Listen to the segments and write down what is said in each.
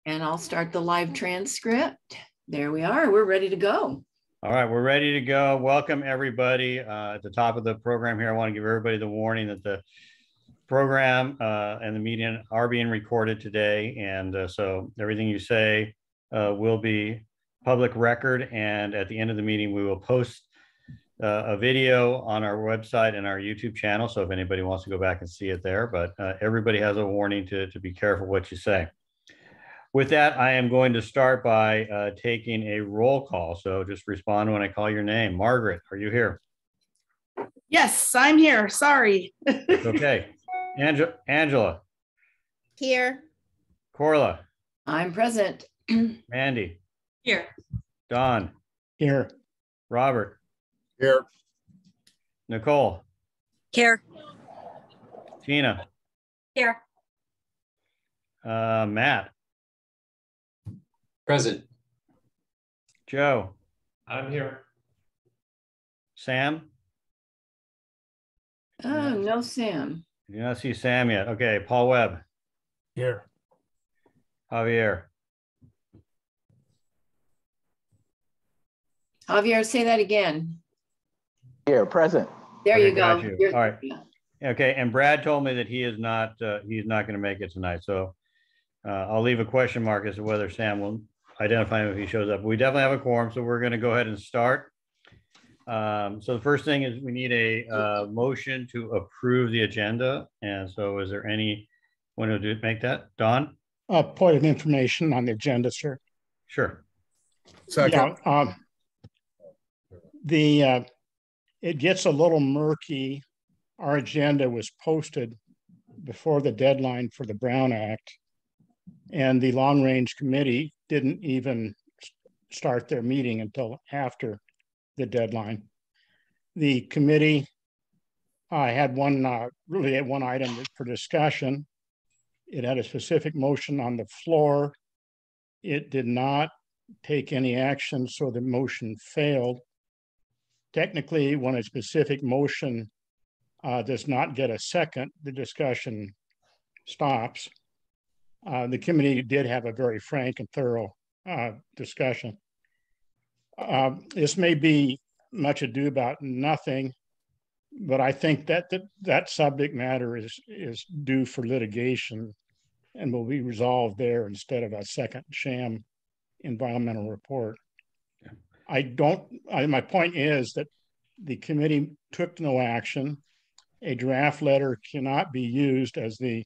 And I'll start the live transcript. There we are. We're ready to go. All right, we're ready to go. Welcome, everybody. At the top of the program here, I want to give everybody the warning that the program and the meeting are being recorded today. And so everything you say will be public record. And at the end of the meeting, we will post a video on our website and our YouTube channel. So if anybody wants to go back and see it there, but everybody has a warning to be careful what you say. With that, I am going to start by taking a roll call. So just respond when I call your name. Margaret, are you here? Yes, I'm here. Sorry. It's okay. Angela. Here. Corla. I'm present. Mandy. Here. Don. Here. Robert. Here. Nicole. Here. Tina. Here. Matt. Present. Joe. I'm here. Sam. Oh, no, Sam. I do not see Sam yet. Okay, Paul Webb. Here. Javier. Javier, say that again. Here, present. There Okay, you go. got you. All right. Okay, and Brad told me that he's not going to make it tonight. So I'll leave a question mark as to whether Sam will identify him if he shows up. We definitely have a quorum, so we're going to go ahead and start. So the first thing is we need a motion to approve the agenda. And so is there anyone who make that? Don? Point of information on the agenda, sir. Sure. Second. Yeah, it gets a little murky. Our agenda was posted before the deadline for the Brown Act, and the Long Range Committee didn't even start their meeting until after the deadline. The committee had one item for discussion. It had a specific motion on the floor. It did not take any action, so the motion failed. Technically, when a specific motion does not get a second, the discussion stops. The committee did have a very frank and thorough discussion. This may be much ado about nothing, but I think that subject matter is due for litigation and will be resolved there instead of a second sham environmental report. My point is that the committee took no action. A draft letter cannot be used as the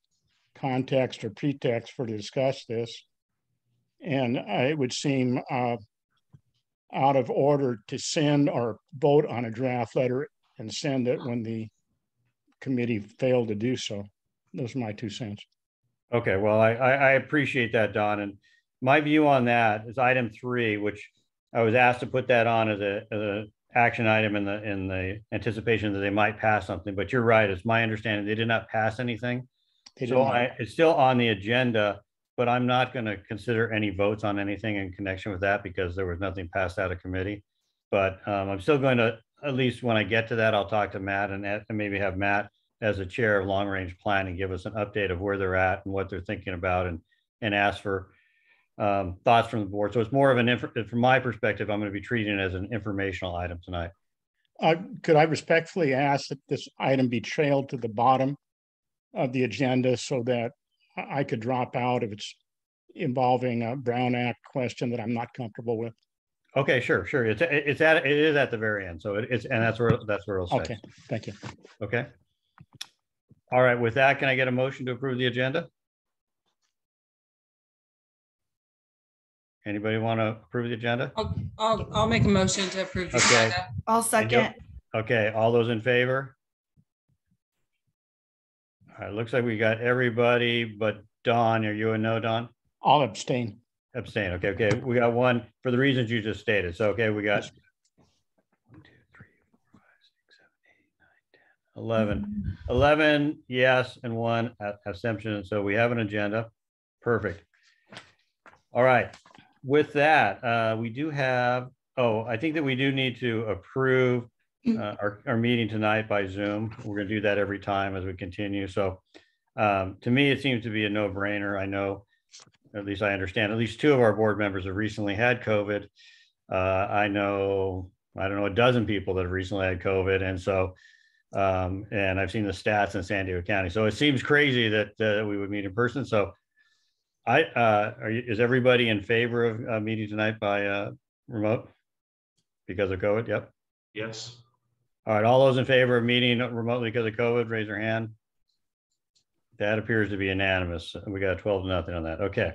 context or pretext for to discuss this. And it would seem out of order to send or vote on a draft letter and send it when the committee failed to do so. Those are my 2 cents. Okay, well, I appreciate that, Don. And my view on that is item 3, which I was asked to put that on as a action item in the anticipation that they might pass something. But you're right, it's my understanding they did not pass anything. So it's still on the agenda, but I'm not going to consider any votes on anything in connection with that because there was nothing passed out of committee. But I'm still going to, at least when I get to that, I'll talk to Matt and maybe have Matt as the chair of long range planning give us an update of where they're at and what they're thinking about and ask for thoughts from the board. So it's more of from my perspective, I'm going to be treating it as an informational item tonight. Could I respectfully ask that this item be trailed to the bottom of the agenda so that I could drop out if it's involving a Brown Act question that I'm not comfortable with? Okay, sure. It is at the very end. So that's where it'll say. Okay, thank you. Okay. All right. With that, can I get a motion to approve the agenda? Anybody want to approve the agenda? I'll make a motion to approve the Okay. agenda. I'll second. Okay. All those in favor? All right. Looks like we got everybody but Don. Are you a no, Don? I'll abstain. Abstain. Okay. We got one for the reasons you just stated. So, okay, we got 1, 2, 3, 4, 5, 6, 7, 8, 9, 10, 11 yes and 1 abstention. And so we have an agenda. Perfect. All right. With that, we do have, I think that we do need to approve our meeting tonight by Zoom. We're going to do that every time as we continue. So to me, it seems to be a no-brainer. I know at least I understand, at least two of our board members have recently had COVID. I know, I don't know, a dozen people that have recently had COVID. And so, and I've seen the stats in San Diego County. So it seems crazy that we would meet in person. So is everybody in favor of meeting tonight by remote because of COVID? Yep. Yes. All right, all those in favor of meeting remotely because of COVID, raise your hand. That appears to be unanimous. We got 12-0 on that. Okay.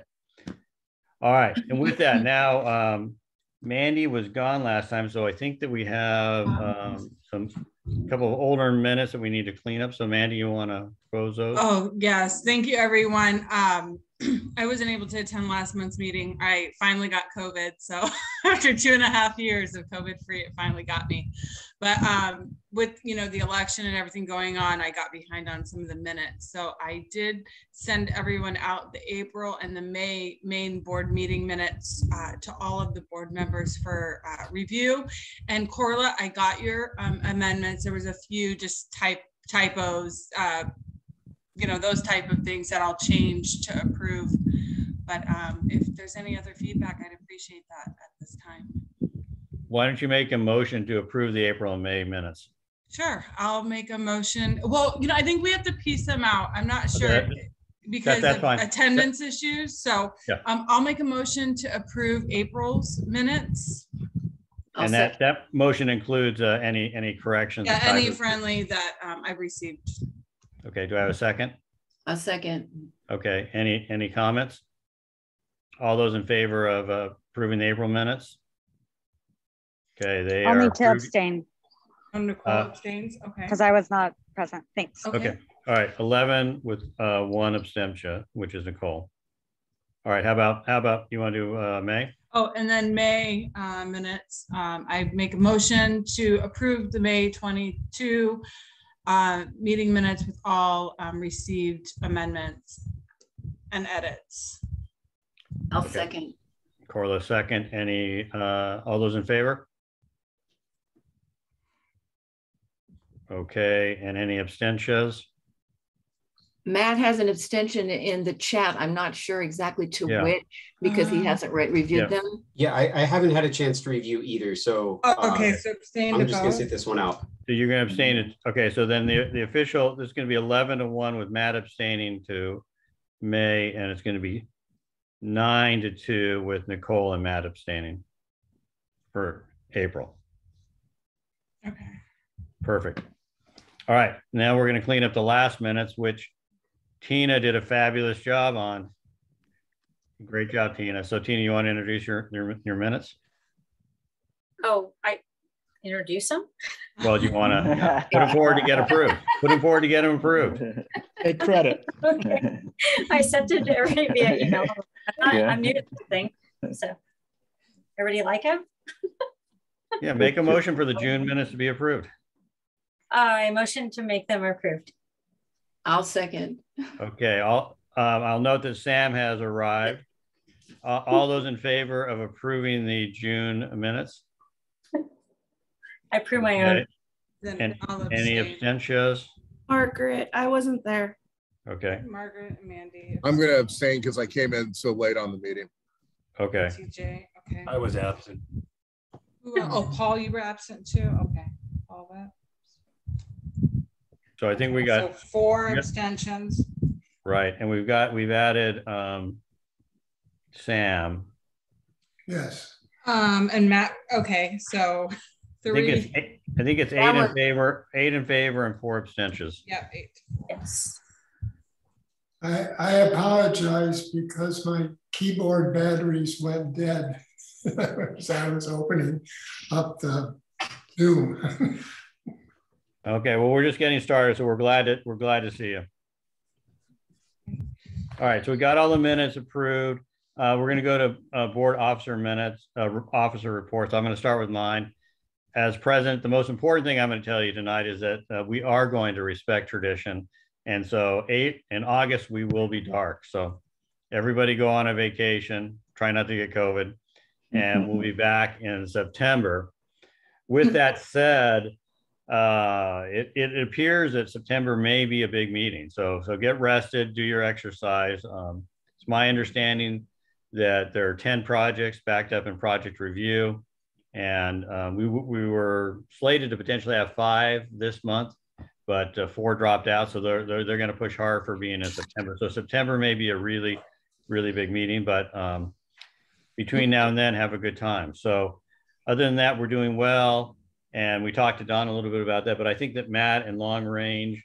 All right, and with that, now Mandy was gone last time, so I think that we have some couple of older minutes that we need to clean up. So Mandy, you want to close those? Oh, yes. Thank you, everyone. I wasn't able to attend last month's meeting. I finally got COVID. So after 2.5 years of COVID free, it finally got me. But with, you know, the election and everything going on, I got behind on some of the minutes. So I did send everyone out the April and the May main board meeting minutes to all of the board members for review. And Corla, I got your amendments. There was a few just typos, you know, those type of things that I'll change to approve. But if there's any other feedback, I'd appreciate that at this time. Why don't you make a motion to approve the April and May minutes? Sure, I'll make a motion. Well, you know, I think we have to piece them out. I'm not sure Okay. because That's of fine. attendance issues. So Yeah. I'll make a motion to approve April's minutes. And that motion includes any corrections? Yeah, any friendly that I've received. Okay, do I have a second? A second. Okay, any comments? All those in favor of approving the April minutes? Okay, they I'll are need to approved. abstain Nicole abstains. Okay. because I was not present. Thanks. Okay, all right, 11 with one abstention, which is Nicole. All right, how about you want to do May? Oh, and then May minutes. I make a motion to approve the May 22 meeting minutes with all received amendments and edits. I'll second. Corla second. Any all those in favor? Okay, and any abstentions? Matt has an abstention in the chat. I'm not sure exactly to which because he hasn't reviewed them. Yeah, I haven't had a chance to review either. So Okay, so abstain. I'm just gonna sit this one out. So you're going to abstain it. Okay, so then the official, this is going to be 11-1 with Matt abstaining to May, and it's going to be 9-2 with Nicole and Matt abstaining for April. Okay. Perfect. All right, now we're going to clean up the last minutes, which Tina did a fabulous job on. Great job, Tina. So Tina, you want to introduce your minutes? Oh, I introduce them? Well, you want to put them forward to get approved. Put them forward to get them approved. Take credit. Okay. I sent it to everybody via email. I'm new to this thing. So everybody like him? Yeah, make a motion for the June minutes to be approved. I motion to make them approved. I'll second. Okay, I'll note that Sam has arrived. All those in favor of approving the June minutes? I approve my own. Then And I'll any abstain. abstentions? Margaret, I wasn't there. Okay, Margaret and Mandy. I'm going to abstain because I came in so late on the meeting. okay. TJ, okay. I was absent. Oh, Paul, you were absent too? Okay. All that. So I think we So got, 4 Yep. abstentions. right, and we've added Sam. Yes. And Matt, okay, so I think 3. it's That 8 in favor and 4 abstentions. Yeah, 8. Yes. I apologize because my keyboard batteries went dead as I was opening up the Zoom. Okay, well, we're just getting started, so we're glad to see you. All right, so we got all the minutes approved. We're going to go to board officer minutes, officer reports. I'm going to start with mine. As president, the most important thing I'm going to tell you tonight is that we are going to respect tradition. And so in August, we will be dark. So everybody go on a vacation, try not to get COVID, and we'll be back in September. With that said, it appears that September may be a big meeting. So get rested, do your exercise. It's my understanding that there are 10 projects backed up in project review. And we were slated to potentially have 5 this month, but 4 dropped out. So they're going to push hard for being in September. So September may be a really, really big meeting, but between now and then, have a good time. So other than that, we're doing well. And we talked to Don a little bit about that, but I think that Matt and Long Range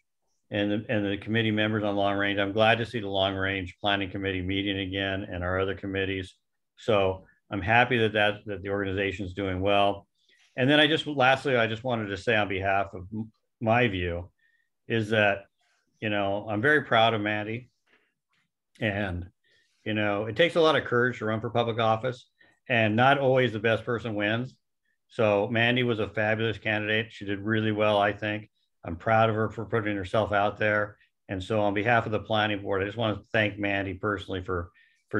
and the committee members on Long Range, I'm glad to see the Long Range Planning Committee meeting again and our other committees. So I'm happy that the organization is doing well. And then lastly, I just wanted to say on behalf of my view is that, I'm very proud of Mandy. And, it takes a lot of courage to run for public office, and not always the best person wins. So Mandy was a fabulous candidate. She did really well, I think. I'm proud of her for putting herself out there. And so on behalf of the planning board, I just want to thank Mandy personally for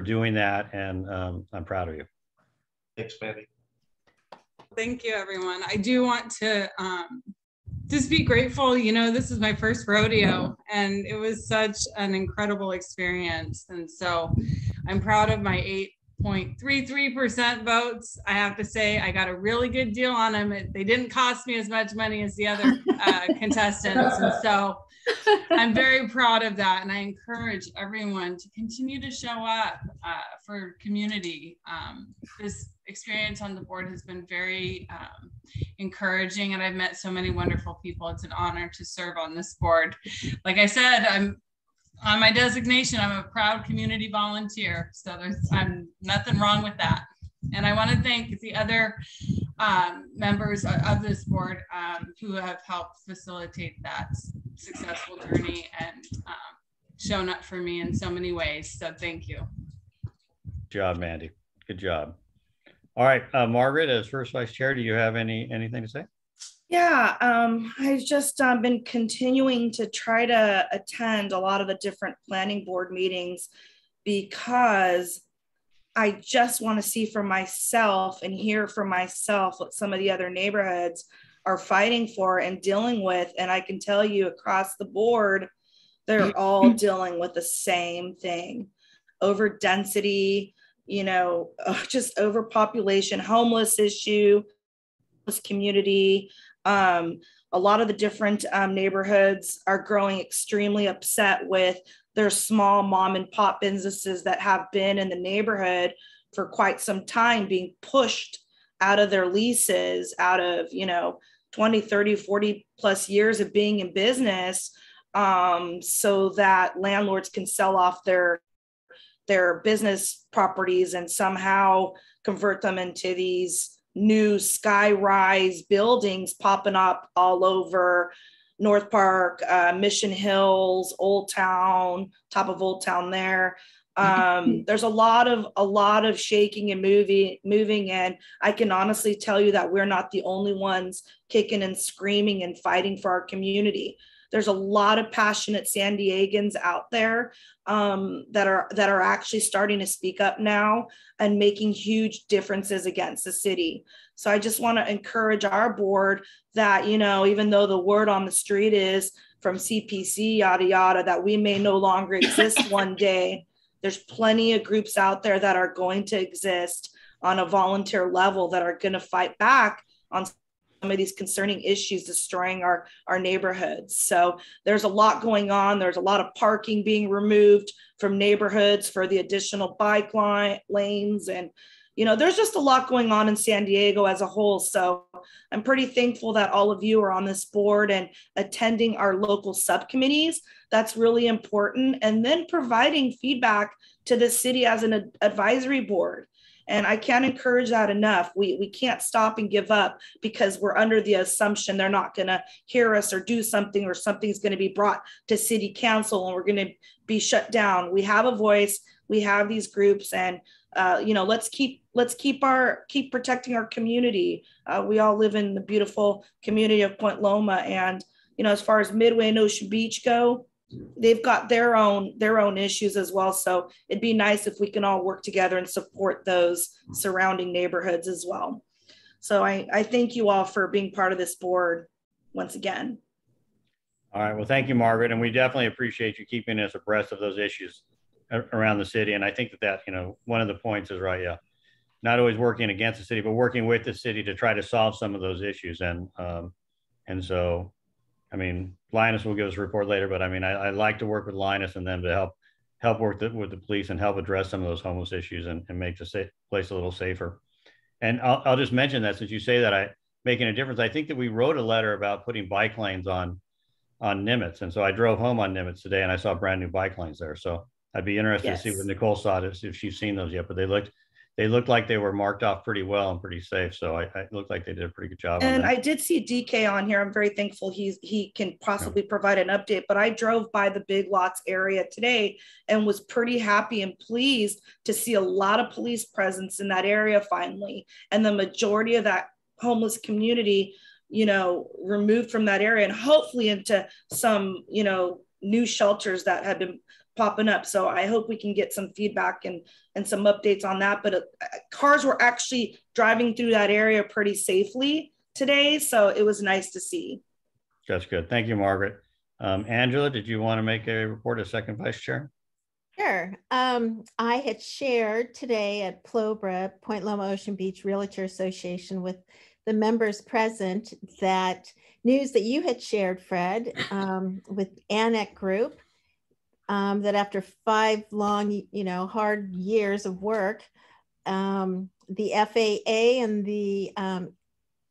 doing that. And I'm proud of you. Thanks, Mandy. Thank you, everyone. I do want to just be grateful. This is my first rodeo, and it was such an incredible experience. And so I'm proud of my 8.33% votes. I have to say I got a really good deal on them. They didn't cost me as much money as the other contestants. And so I'm very proud of that. And I encourage everyone to continue to show up for community. This experience on the board has been very encouraging, and I've met so many wonderful people. It's an honor to serve on this board. Like I said, I'm on my designation, I'm a proud community volunteer. So I'm nothing wrong with that. And I want to thank the other members of this board who have helped facilitate that successful journey and shown up for me in so many ways. So thank you. Good job, Mandy. Good job. All right, Margaret, as first vice chair, do you have anything to say? Yeah, I've just been continuing to try to attend a lot of the different planning board meetings, because I just want to see for myself and hear for myself what some of the other neighborhoods are fighting for and dealing with. And I can tell you across the board, they're all dealing with the same thing: over density, just overpopulation, homeless issue, community. A lot of the different neighborhoods are growing extremely upset with their small mom and pop businesses that have been in the neighborhood for quite some time being pushed out of their leases, out of 20, 30, 40 plus years of being in business, so that landlords can sell off their business properties and somehow convert them into these new sky-rise buildings popping up all over North Park, Mission Hills, Old Town, top of Old Town there. There's a lot of shaking and moving, and I can honestly tell you that we're not the only ones kicking and screaming and fighting for our community. There's a lot of passionate San Diegans out there that are actually starting to speak up now and making huge differences against the city. So I just want to encourage our board that, even though the word on the street is from CPC, yada, yada, that we may no longer exist one day, there's plenty of groups out there that are going to exist on a volunteer level that are going to fight back on some of these concerning issues destroying our neighborhoods. So there's a lot going on. There's a lot of parking being removed from neighborhoods for the additional bike lanes. And, there's just a lot going on in San Diego as a whole. So I'm pretty thankful that all of you are on this board and attending our local subcommittees. That's really important. And then providing feedback to the city as an advisory board. And I can't encourage that enough. We can't stop and give up because we're under the assumption they're not going to hear us or do something, or something's going to be brought to city council and we're going to be shut down. We have a voice. We have these groups, and let's keep protecting our community. We all live in the beautiful community of Point Loma, and as far as Midway and Ocean Beach go, they've got their own issues as well. So it'd be nice if we can all work together and support those surrounding neighborhoods as well. So I thank you all for being part of this board once again. All right. Well, thank you, Margaret. And we definitely appreciate you keeping us abreast of those issues. around the city. And I think that, you know, one of the points is right. Yeah. Not always working against the city, but working with the city to try to solve some of those issues. And so, I mean, Linus will give us a report later, but I mean, I like to work with Linus and them to help work with the police and help address some of those homeless issues and make the place a little safer. And I'll just mention that since you say that, making a difference. I think that we wrote a letter about putting bike lanes on Nimitz. And so I drove home on Nimitz today and I saw brand new bike lanes there. So I'd be interested to see what Nicole saw, if she's seen those yet, but they looked like they were marked off pretty well and pretty safe. So it looked like they did a pretty good job. And I did see DK on here. I'm very thankful he can possibly provide an update, but I drove by the Big Lots area today and was pretty happy and pleased to see a lot of police presence in that area finally. And the majority of that homeless community, you know, removed from that area and hopefully into some, you know, new shelters that have been popping up. So I hope we can get some feedback and some updates on that. But cars were actually driving through that area pretty safely today. So it was nice to see. That's good. Thank you, Margaret. Angela, did you want to make a report as second vice chair? Sure. I had shared today at PLOBRA, Point Loma Ocean Beach Realtor Association, with the members present, that news that you had shared, Fred, with ANEC Group, that after 5 long, you know, hard years of work, the FAA and the,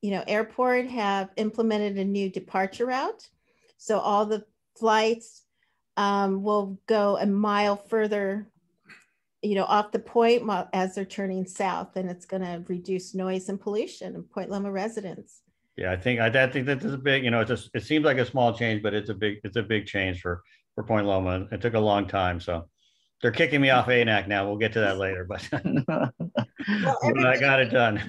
you know, airport have implemented a new departure route. So all the flights will go a mile further, you know, off the point as they're turning south, and it's going to reduce noise and pollution in Point Loma residents. Yeah, I think that this is a big, you know, it seems like a small change, but it's a big change for Point Loma. It took a long time, so they're kicking me off ANAC now. We'll get to that later, but I got it done.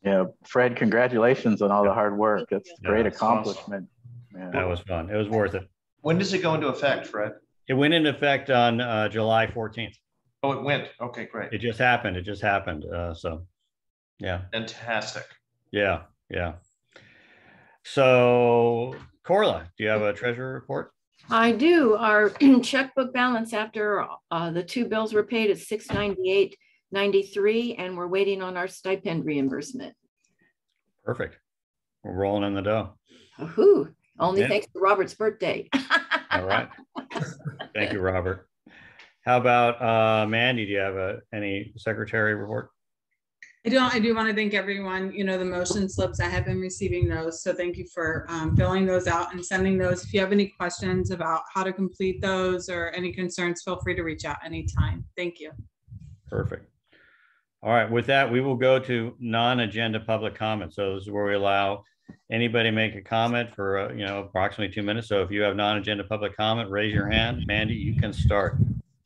Yeah, Fred, congratulations on all the hard work. That's a great accomplishment. Awesome. Yeah. That was fun. It was worth it. When does it go into effect, Fred? It went into effect on July 14th. Oh, it went. Okay, great. It just happened. So, yeah. Fantastic. Yeah. So, Corla, do you have a treasurer report? I do. Our checkbook balance after the 2 bills were paid is $698.93, and we're waiting on our stipend reimbursement. Perfect. We're rolling in the dough. Woohoo! Only thanks to Robert's birthday. All right. Thank you, Robert. How about Mandy? Do you have any secretary report? I do want to thank everyone. You know, the motion slips, I have been receiving those. So thank you for filling those out and sending those. If you have any questions about how to complete those or any concerns, feel free to reach out anytime. Thank you. Perfect. All right. With that, we will go to non-agenda public comment. So this is where we allow anybody make a comment for, you know, approximately 2 minutes. So if you have non-agenda public comment, raise your hand. Mandy, you can start.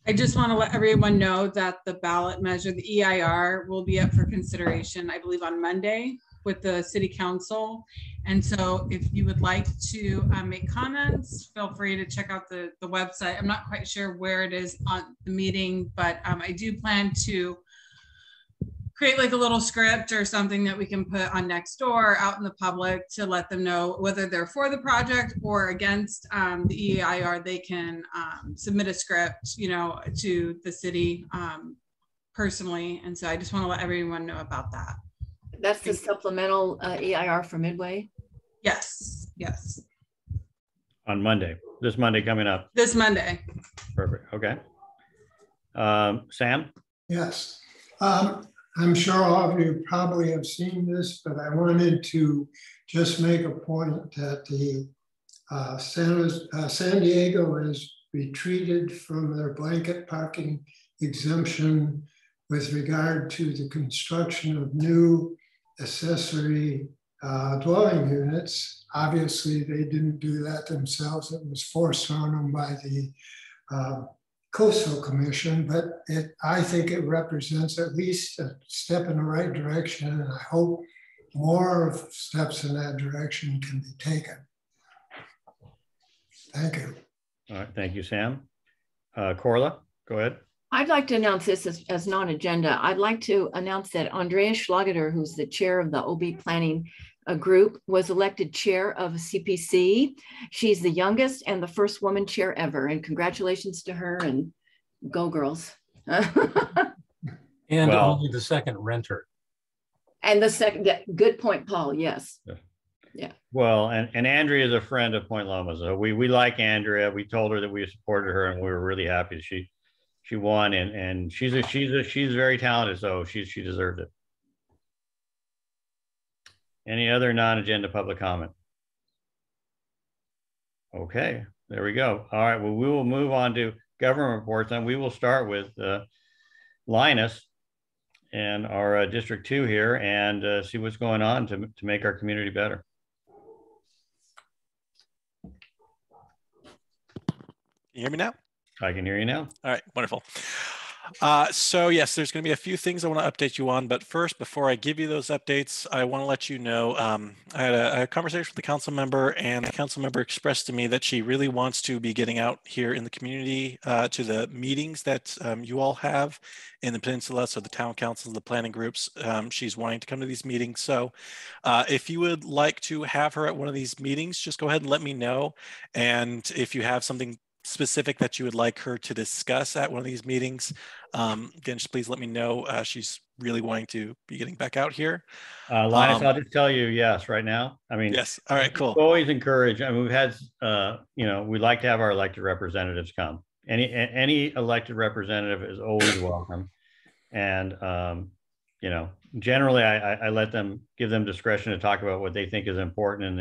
I just want to let everyone know that the ballot measure, the EIR, will be up for consideration, I believe, on Monday with the city council. And so if you would like to make comments, feel free to check out the website. I'm not quite sure where it is on the meeting, but I do plan to create like a little script or something that we can put on Nextdoor out in the public to let them know whether they're for the project or against the EIR. They can submit a script, you know, to the city personally. And so I just want to let everyone know about that. That's the supplemental EIR for Midway? Yes. On Monday, this Monday coming up. This Monday. Perfect. Okay. Sam? Yes. I'm sure all of you probably have seen this, but I wanted to just make a point that the San Diego has retreated from their blanket parking exemption with regard to the construction of new accessory dwelling units. Obviously, they didn't do that themselves. It was forced on them by the Coastal Commission, but I think it represents at least a step in the right direction, and I hope more steps in that direction can be taken. Thank you. All right, thank you, Sam. Corla, go ahead. I'd like to announce this as non-agenda. I'd like to announce that Andrea Schlageter, who's the chair of the OB Planning Group, was elected chair of CPC. She's the youngest and the first woman chair ever, and congratulations to her, and Go girls. And Well, only the second renter. And the second, yeah, good point, Paul. Yes. Yeah. Well, and Andrea is a friend of Point Loma, so we like Andrea. We told her that we supported her, and we were really happy she won, and she's very talented, so she deserved it. Any other non-agenda public comment? Okay, there we go. All right, well, we will move on to government reports, and we will start with Linus and our District 2 here, and see what's going on to make our community better. Can you hear me now? I can hear you now. All right, wonderful. So yes, there's going to be a few things I want to update you on, but first, before I give you those updates, I want to let you know I had a conversation with the council member, and the council member expressed to me that she really wants to be getting out here in the community to the meetings that you all have in the Peninsula, so the town councils, the planning groups. She's wanting to come to these meetings. So if you would like to have her at one of these meetings, just go ahead and let me know. And if you have something specific that you would like her to discuss at one of these meetings, again, just please let me know. She's really wanting to be getting back out here. Linus, I'll just tell you yes right now. I mean, yes. All right, cool. We always encourage. I mean, we've had, we like to have our elected representatives come. Any elected representative is always welcome. And, generally I let them, give them discretion to talk about what they think is important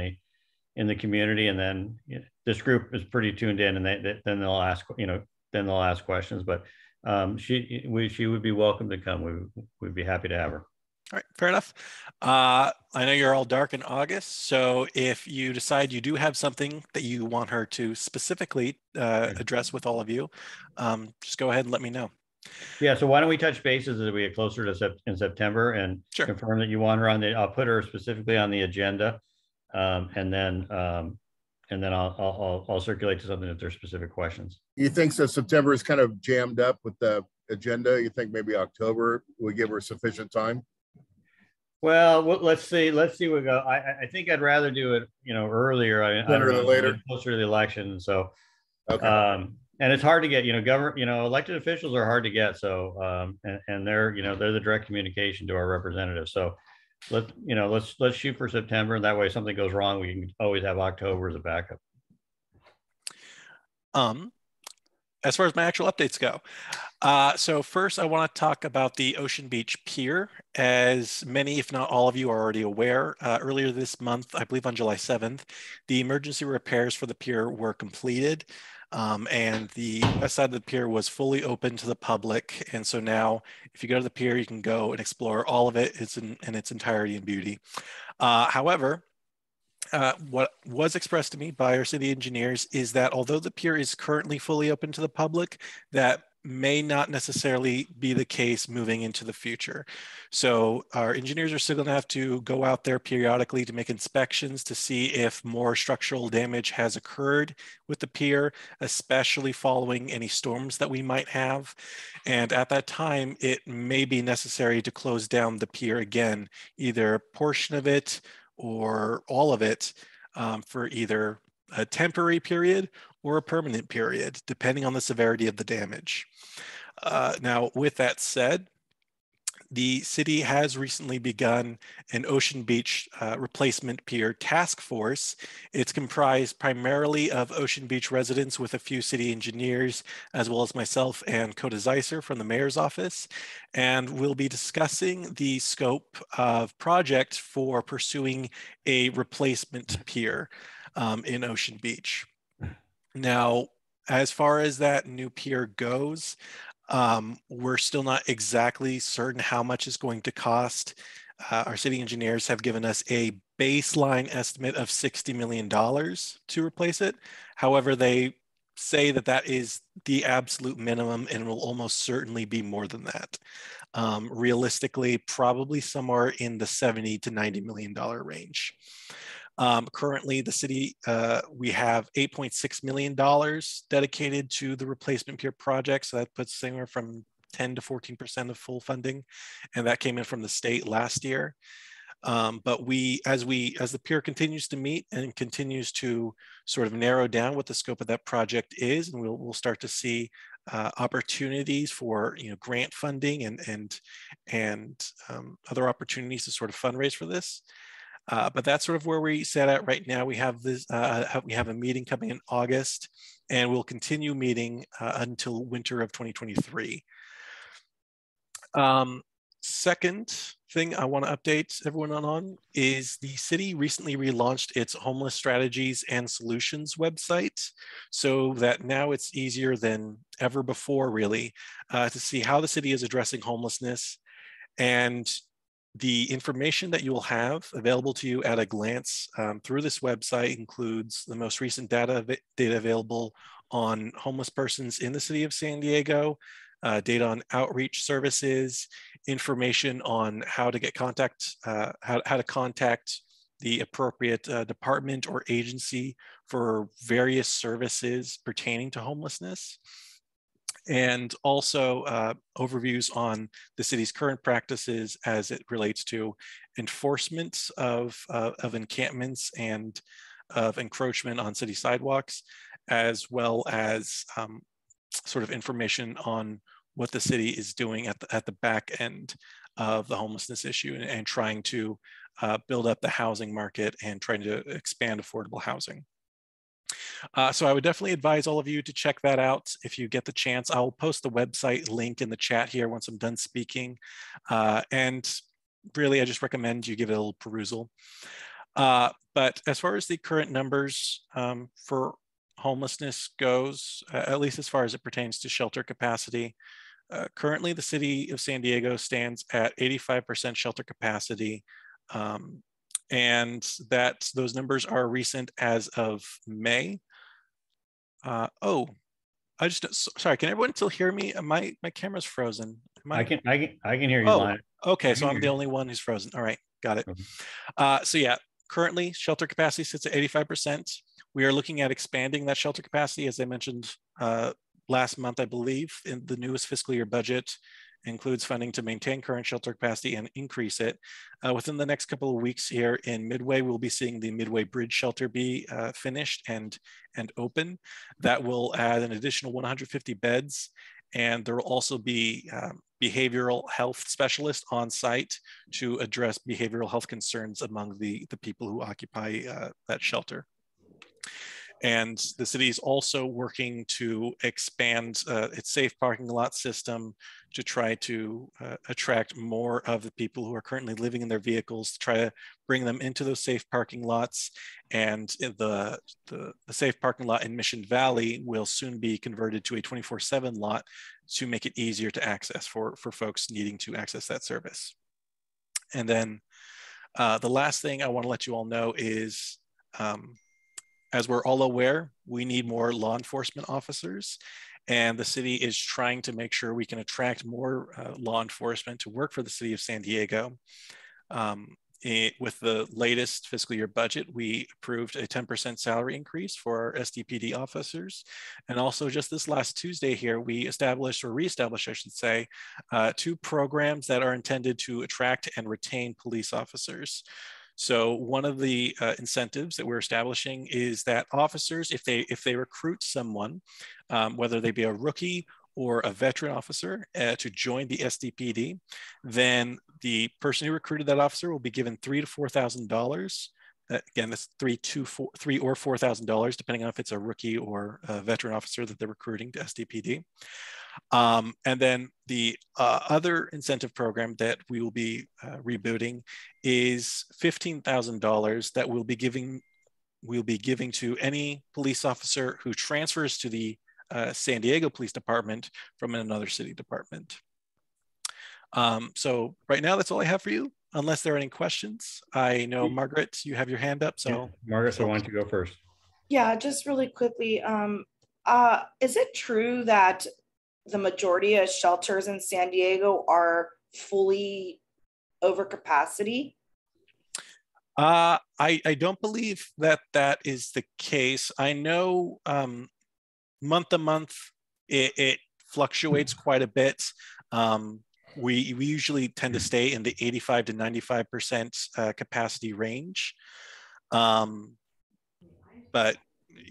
in the community, and then this group is pretty tuned in, and then they'll ask questions. But she would be welcome to come. We'd be happy to have her. All right, fair enough. I know you're all dark in August, so if you decide you do have something that you want her to specifically address with all of you, just go ahead and let me know. Yeah, so why don't we touch bases as we get closer to in September and confirm that you want her on the. I'll put her specifically on the agenda. And then I'll circulate to something if there's specific questions. You think so? September is kind of jammed up with the agenda. You think maybe October will give her sufficient time? Well, let's see. We go. I think I'd rather do it, earlier. Sooner than later. Closer to the election. So, okay. And it's hard to get. Elected officials are hard to get. So, and they're the direct communication to our representatives. So. Let's shoot for September, and that way if something goes wrong, we can always have October as a backup. As far as my actual updates go, so first I want to talk about the Ocean Beach Pier. As many, if not all of you, are already aware, earlier this month, I believe on July 7th, the emergency repairs for the pier were completed. And the west side of the pier was fully open to the public. And so now if you go to the pier, you can go and explore all of it. It's in its entirety and beauty. However, what was expressed to me by our city engineers is that although the pier is currently fully open to the public, that may not necessarily be the case moving into the future. So our engineers are still going to have to go out there periodically to make inspections to see if more structural damage has occurred with the pier, especially following any storms that we might have. And at that time, it may be necessary to close down the pier again, either a portion of it or all of it, for either a temporary period or a permanent period, depending on the severity of the damage. Now, with that said, the city has recently begun an Ocean Beach replacement pier task force. It's comprised primarily of Ocean Beach residents with a few city engineers, as well as myself and Coda Zeiser from the mayor's office. And we'll be discussing the scope of project for pursuing a replacement pier in Ocean Beach. Now, as far as that new pier goes, we're still not exactly certain how much it's going to cost. Our city engineers have given us a baseline estimate of $60 million to replace it. However, they say that that is the absolute minimum and will almost certainly be more than that. Realistically, probably somewhere in the $70 to $90 million range. Currently, the city, we have $8.6 million dedicated to the replacement pier project. So that puts somewhere from 10 to 14% of full funding. And that came in from the state last year. But as the pier continues to meet and continues to sort of narrow down what the scope of that project is, and we'll start to see opportunities for grant funding and other opportunities to sort of fundraise for this. But that's sort of where we set at right now. We have this. We have a meeting coming in August, and we'll continue meeting until winter of 2023. Second thing I want to update everyone on is the city recently relaunched its homeless strategies and solutions website, so that now it's easier than ever before, really, to see how the city is addressing homelessness. And the information that you will have available to you at a glance through this website includes the most recent data available on homeless persons in the city of San Diego, data on outreach services, information on how to get contact, how to contact the appropriate department or agency for various services pertaining to homelessness, and also overviews on the city's current practices as it relates to enforcement of encampments and of encroachment on city sidewalks, as well as sort of information on what the city is doing at the back end of the homelessness issue and trying to build up the housing market and trying to expand affordable housing. So I would definitely advise all of you to check that out if you get the chance. I'll post the website link in the chat here once I'm done speaking. And really, I just recommend you give it a little perusal. But as far as the current numbers for homelessness goes, at least as far as it pertains to shelter capacity, currently the city of San Diego stands at 85% shelter capacity. And that those numbers are recent as of May. Oh, sorry, can everyone still hear me? My camera's frozen. I can hear you, oh, Lon. Okay, so I'm the only one who's frozen. All right, got it. So yeah, currently shelter capacity sits at 85%. We are looking at expanding that shelter capacity, as I mentioned last month, I believe, in the newest fiscal year budget includes funding to maintain current shelter capacity and increase it. Within the next couple of weeks here in Midway, we'll be seeing the Midway Bridge shelter be finished and open. That will add an additional 150 beds, and there will also be behavioral health specialists on site to address behavioral health concerns among the people who occupy that shelter. And the city is also working to expand its safe parking lot system to try to attract more of the people who are currently living in their vehicles, to try to bring them into those safe parking lots. And the safe parking lot in Mission Valley will soon be converted to a 24/7 lot to make it easier to access for folks needing to access that service. And then the last thing I want to let you all know is, as we're all aware, we need more law enforcement officers, and the city is trying to make sure we can attract more law enforcement to work for the city of San Diego. With the latest fiscal year budget, we approved a 10% salary increase for our SDPD officers. And also just this last Tuesday here, we established, or reestablished, I should say, 2 programs that are intended to attract and retain police officers. So one of the incentives that we're establishing is that officers, if they recruit someone, whether they be a rookie or a veteran officer to join the SDPD, then the person who recruited that officer will be given $3,000 to $4,000. Again, that's $3,000 or $4,000, depending on if it's a rookie or a veteran officer that they're recruiting to SDPD. And then the other incentive program that we will be rebooting is $15,000 that we'll be giving to any police officer who transfers to the San Diego Police Department from another city department. So right now, that's all I have for you, unless there are any questions. I know, Margaret, you have your hand up. So yeah. Margaret, so why don't you go first? Yeah, just really quickly. Is it true that the majority of shelters in San Diego are fully over capacity? I don't believe that is the case. I know month to month it fluctuates quite a bit. We usually tend to stay in the 85 to 95% capacity range. But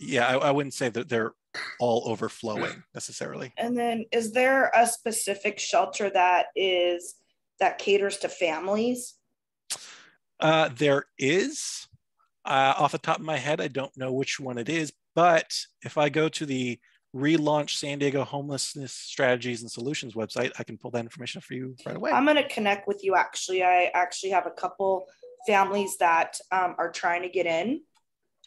yeah, I wouldn't say that they're all overflowing necessarily. And then is there a specific shelter that caters to families? There is. Off the top of my head, I don't know which one it is, but if I go to the relaunch San Diego Homelessness Strategies and Solutions website, I can pull that information for you right away. I'm going to connect with you. Actually, I actually have a couple families that are trying to get in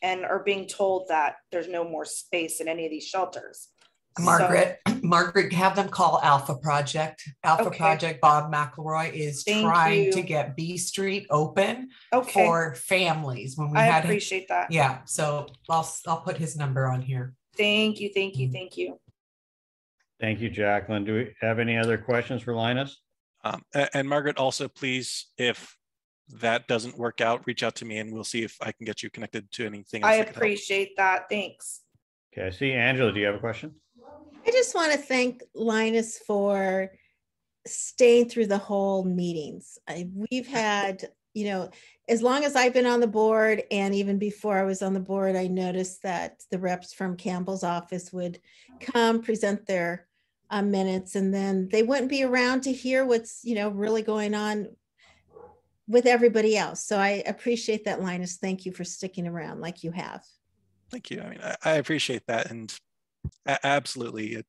and are being told that there's no more space in any of these shelters. Margaret, have them call Alpha Project. Alpha Project, Bob McElroy is trying to get B Street open for families. When we appreciate that. Yeah, so I'll put his number on here. Thank you. Thank you, Jacqueline. Do we have any other questions for Linus? And Margaret, also please, if that doesn't work out, reach out to me and we'll see if I can get you connected to anything else. I appreciate that. Thanks. Okay, I see Angela. Do you have a question? I just want to thank Linus for staying through the whole meetings. We've had, as long as I've been on the board, and even before I was on the board, I noticed that the reps from Campbell's office would come present their minutes, and then they wouldn't be around to hear what's, really going on with everybody else. So I appreciate that, Linus. Thank you for sticking around like you have. Thank you. I mean, I appreciate that. And absolutely,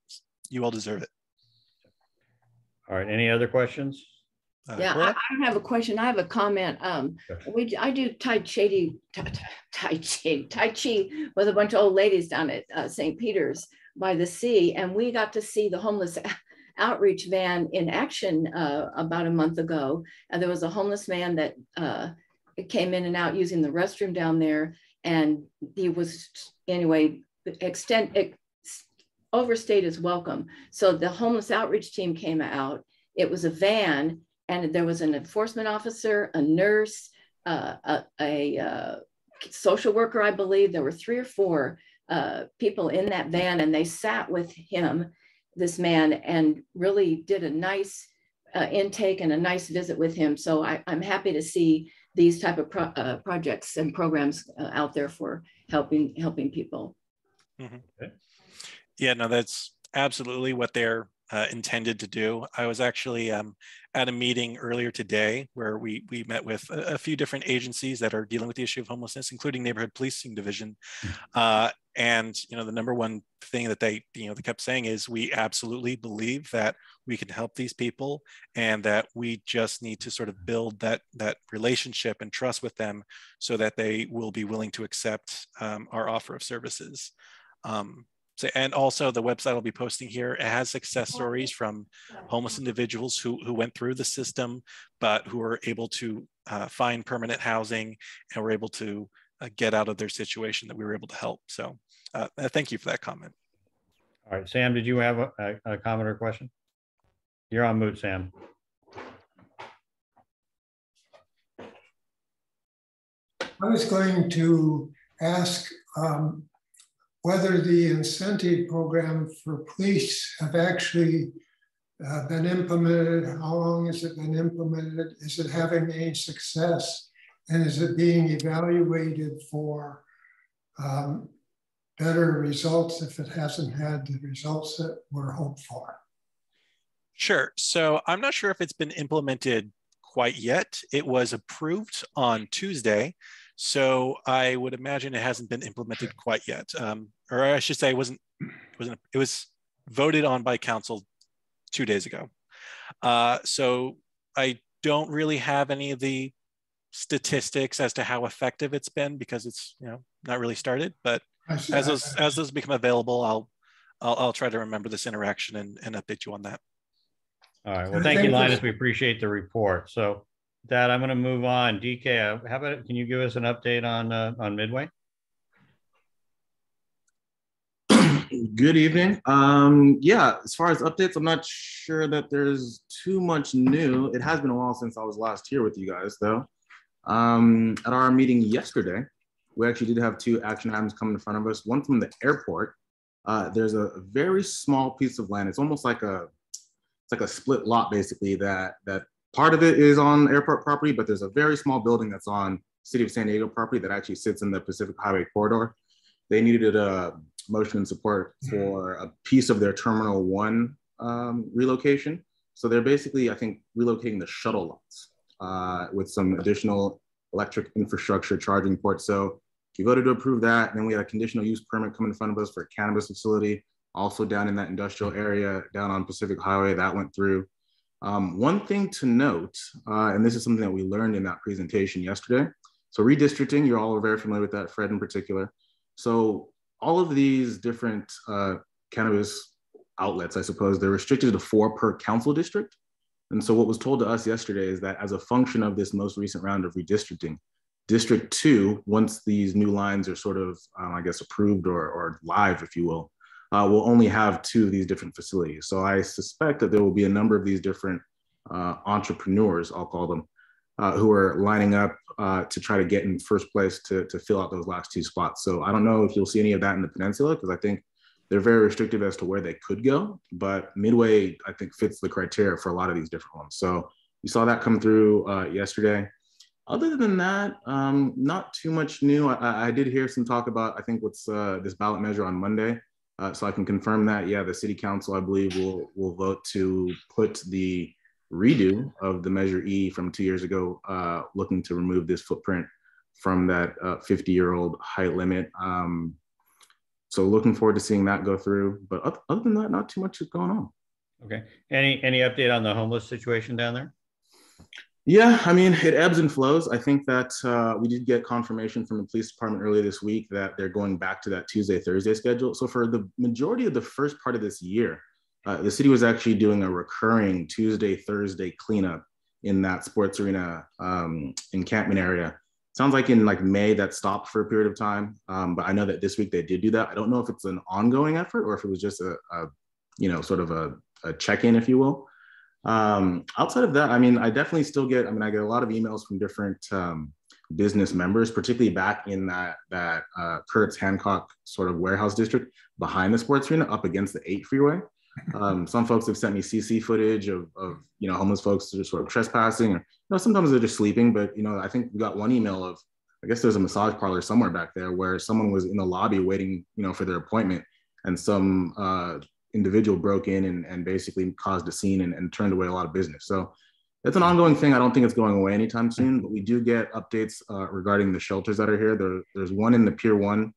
you all deserve it. All right. Any other questions? Yeah, I have a question. I have a comment. I do Tai Chi with a bunch of old ladies down at St. Peter's by the sea, and we got to see the homeless outreach van in action about a month ago. And there was a homeless man that came in and out using the restroom down there, and he was overstayed his welcome. So the homeless outreach team came out. It was a van, and there was an enforcement officer, a nurse, a social worker, I believe. There were 3 or 4 people in that van, and they sat with him, this man, and really did a nice intake and a nice visit with him. So I'm happy to see these type of projects and programs out there for helping people. Mm-hmm. Okay. Yeah, no, that's absolutely what they're intended to do. I was actually at a meeting earlier today where we met with a few different agencies that are dealing with the issue of homelessness, including Neighborhood Policing Division. And the number one thing that they kept saying is, we absolutely believe that we can help these people, and that we just need to sort of build that relationship and trust with them so that they will be willing to accept our offer of services. And also the website I'll be posting here, it has success stories from homeless individuals who went through the system, but who were able to find permanent housing and were able to get out of their situation, that we were able to help. So thank you for that comment. All right, Sam, did you have a comment or question? You're on mute, Sam. I was going to ask whether the incentive program for police have actually been implemented. How long has it been implemented? Is it having any success? And is it being evaluated for better results if it hasn't had the results that were hoped for? Sure. So I'm not sure if it's been implemented quite yet. It was approved on Tuesday, so I would imagine it hasn't been implemented quite yet. Or I should say, it was voted on by council 2 days ago. So I don't really have any of the statistics as to how effective it's been, because it's not really started. But as those become available, I'll try to remember this interaction and update you on that. All right. Well, thank you, Linus. We appreciate the report. So that I'm going to move on. DK, how about, can you give us an update on Midway? Good evening. Yeah, as far as updates, I'm not sure that there's too much new. It has been a while since I was last here with you guys, though. At our meeting yesterday, we actually did have 2 action items come in front of us. One from the airport. There's a very small piece of land. It's almost like a split lot, basically, that part of it is on airport property, but there's a very small building that's on City of San Diego property that actually sits in the Pacific Highway corridor. They needed motion in support for a piece of their Terminal 1 relocation. So they're basically, I think, relocating the shuttle lots with some additional electric infrastructure charging ports. So if you voted to approve that, and then we had a conditional use permit come in front of us for a cannabis facility, also down in that industrial area, down on Pacific Highway, that went through. One thing to note, and this is something that we learned in that presentation yesterday. So redistricting, you all are very familiar with that, Fred in particular. So all of these different cannabis outlets, I suppose, they're restricted to 4 per council district. And so what was told to us yesterday is that as a function of this most recent round of redistricting, District 2, once these new lines are sort of, I guess, approved or live, if you will only have 2 of these different facilities. So I suspect that there will be a number of these different entrepreneurs, I'll call them, who are lining up to try to get in first place to fill out those last 2 spots. So I don't know if you'll see any of that in the Peninsula, because I think they're very restrictive as to where they could go, but Midway, I think, fits the criteria for a lot of these different ones. So you saw that come through yesterday. Other than that, not too much new. I did hear some talk about, I think, what's this ballot measure on Monday. So I can confirm that, yeah, the city council, I believe, will vote to put the redo of the Measure E from 2 years ago, looking to remove this footprint from that 50-year-old height limit. So looking forward to seeing that go through. But other than that, not too much is going on. Okay. Any update on the homeless situation down there? Yeah, I mean, it ebbs and flows. I think that we did get confirmation from the police department earlier this week that they're going back to that Tuesday, Thursday schedule. So for the majority of the first part of this year, the city was actually doing a recurring Tuesday, Thursday cleanup in that sports arena encampment area. Sounds like in May that stopped for a period of time, but I know that this week they did do that. I don't know if it's an ongoing effort or if it was just a sort of a check-in, if you will. Outside of that, I mean, I definitely still get, I get a lot of emails from different business members, particularly back in that Kurtz Hancock sort of warehouse district behind the sports arena up against the 8 freeway. Some folks have sent me CC footage of homeless folks just sort of trespassing, or sometimes they're just sleeping. But I think we got one email of, I guess there's a massage parlor somewhere back there where someone was in the lobby waiting for their appointment, and some individual broke in and basically caused a scene and turned away a lot of business. So it's an ongoing thing. I don't think it's going away anytime soon, but we do get updates regarding the shelters that are here. There's one in the Pier 1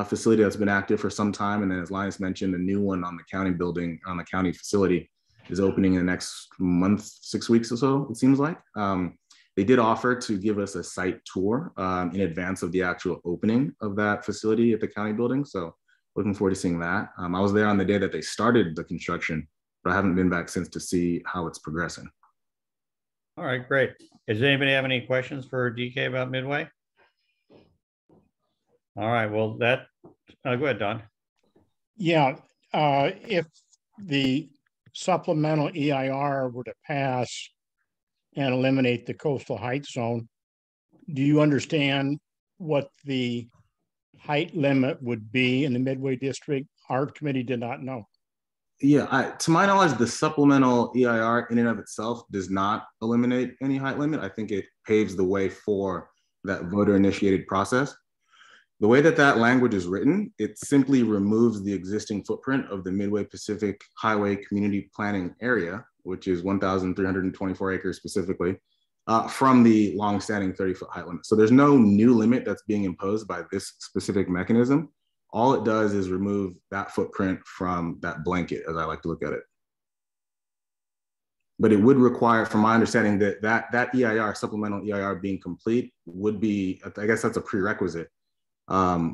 facility that's been active for some time. And then, as Linus mentioned, the new one on the county building, on the county facility, is opening in the next month, 6 weeks or so, it seems like. They did offer to give us a site tour in advance of the actual opening of that facility at the county building. So looking forward to seeing that. I was there on the day that they started the construction, but I haven't been back since to see how it's progressing. All right, great. Does anybody have any questions for DK about Midway? All right, well, go ahead, Don. Yeah, if the supplemental EIR were to pass and eliminate the coastal height zone, do you understand what the height limit would be in the Midway district? Our committee did not know. Yeah, to my knowledge, the supplemental EIR in and of itself does not eliminate any height limit. I think it paves the way for that voter-initiated process. The way that language is written, it simply removes the existing footprint of the Midway Pacific Highway Community Planning Area, which is 1,324 acres specifically, from the longstanding 30-foot height limit. So there's no new limit that's being imposed by this specific mechanism. All it does is remove that footprint from that blanket, as I like to look at it. But it would require, from my understanding, that EIR, supplemental EIR being complete would be, I guess that's a prerequisite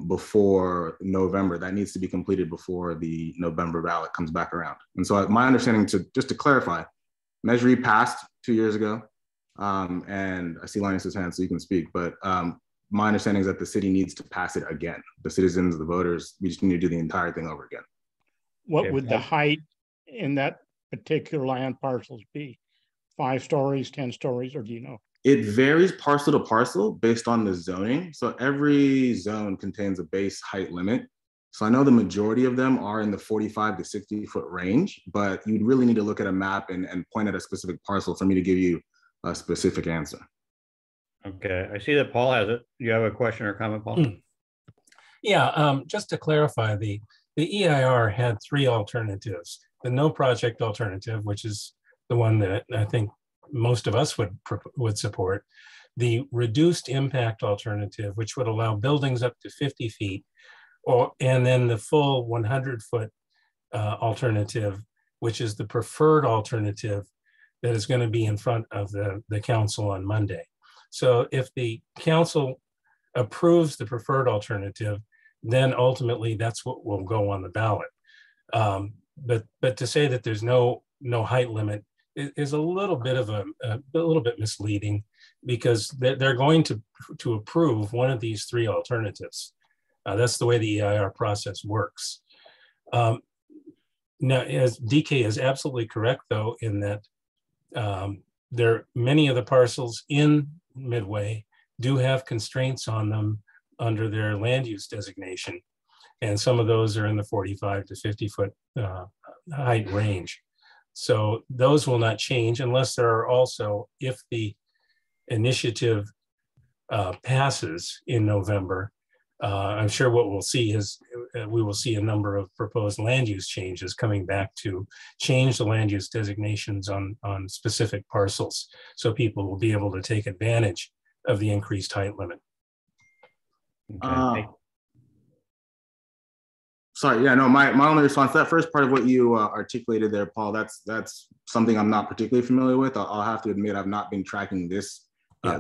before November. That needs to be completed before the November ballot comes back around. And so my understanding, just to clarify, Measure E passed 2 years ago. And I see Linus's hand, so you can speak, but my understanding is that the city needs to pass it again. The citizens, the voters, we just need to do the entire thing over again. What would the height in that particular land parcels be? 5 stories, 10 stories, or do you know? It varies parcel to parcel based on the zoning. So every zone contains a base height limit. So I know the majority of them are in the 45 to 60 foot range, but you'd really need to look at a map and point at a specific parcel for me to give you a specific answer. Okay, I see that Paul has it. Do you have a question or comment, Paul? Just to clarify, the EIR had three alternatives. The no project alternative, which is the one that I think most of us would support. The reduced impact alternative, which would allow buildings up to 50 feet, and then the full 100-foot alternative, which is the preferred alternative that is going to be in front of the council on Monday. So if the council approves the preferred alternative, then ultimately that's what will go on the ballot. But to say that there's no height limit is a little bit misleading, because they're going to approve one of these three alternatives. That's the way the EIR process works. Now, as DK is absolutely correct, though, in that many of the parcels in Midway do have constraints on them under their land use designation. And some of those are in the 45 to 50 foot height range. So those will not change unless there are also, if the initiative passes in November, I'm sure what we'll see is we will see a number of proposed land use changes coming back to change the land use designations on specific parcels, so people will be able to take advantage of the increased height limit. Okay. Sorry, yeah, no, my only response to that first part of what you articulated there, Paul, that's something I'm not particularly familiar with. I'll have to admit I've not been tracking this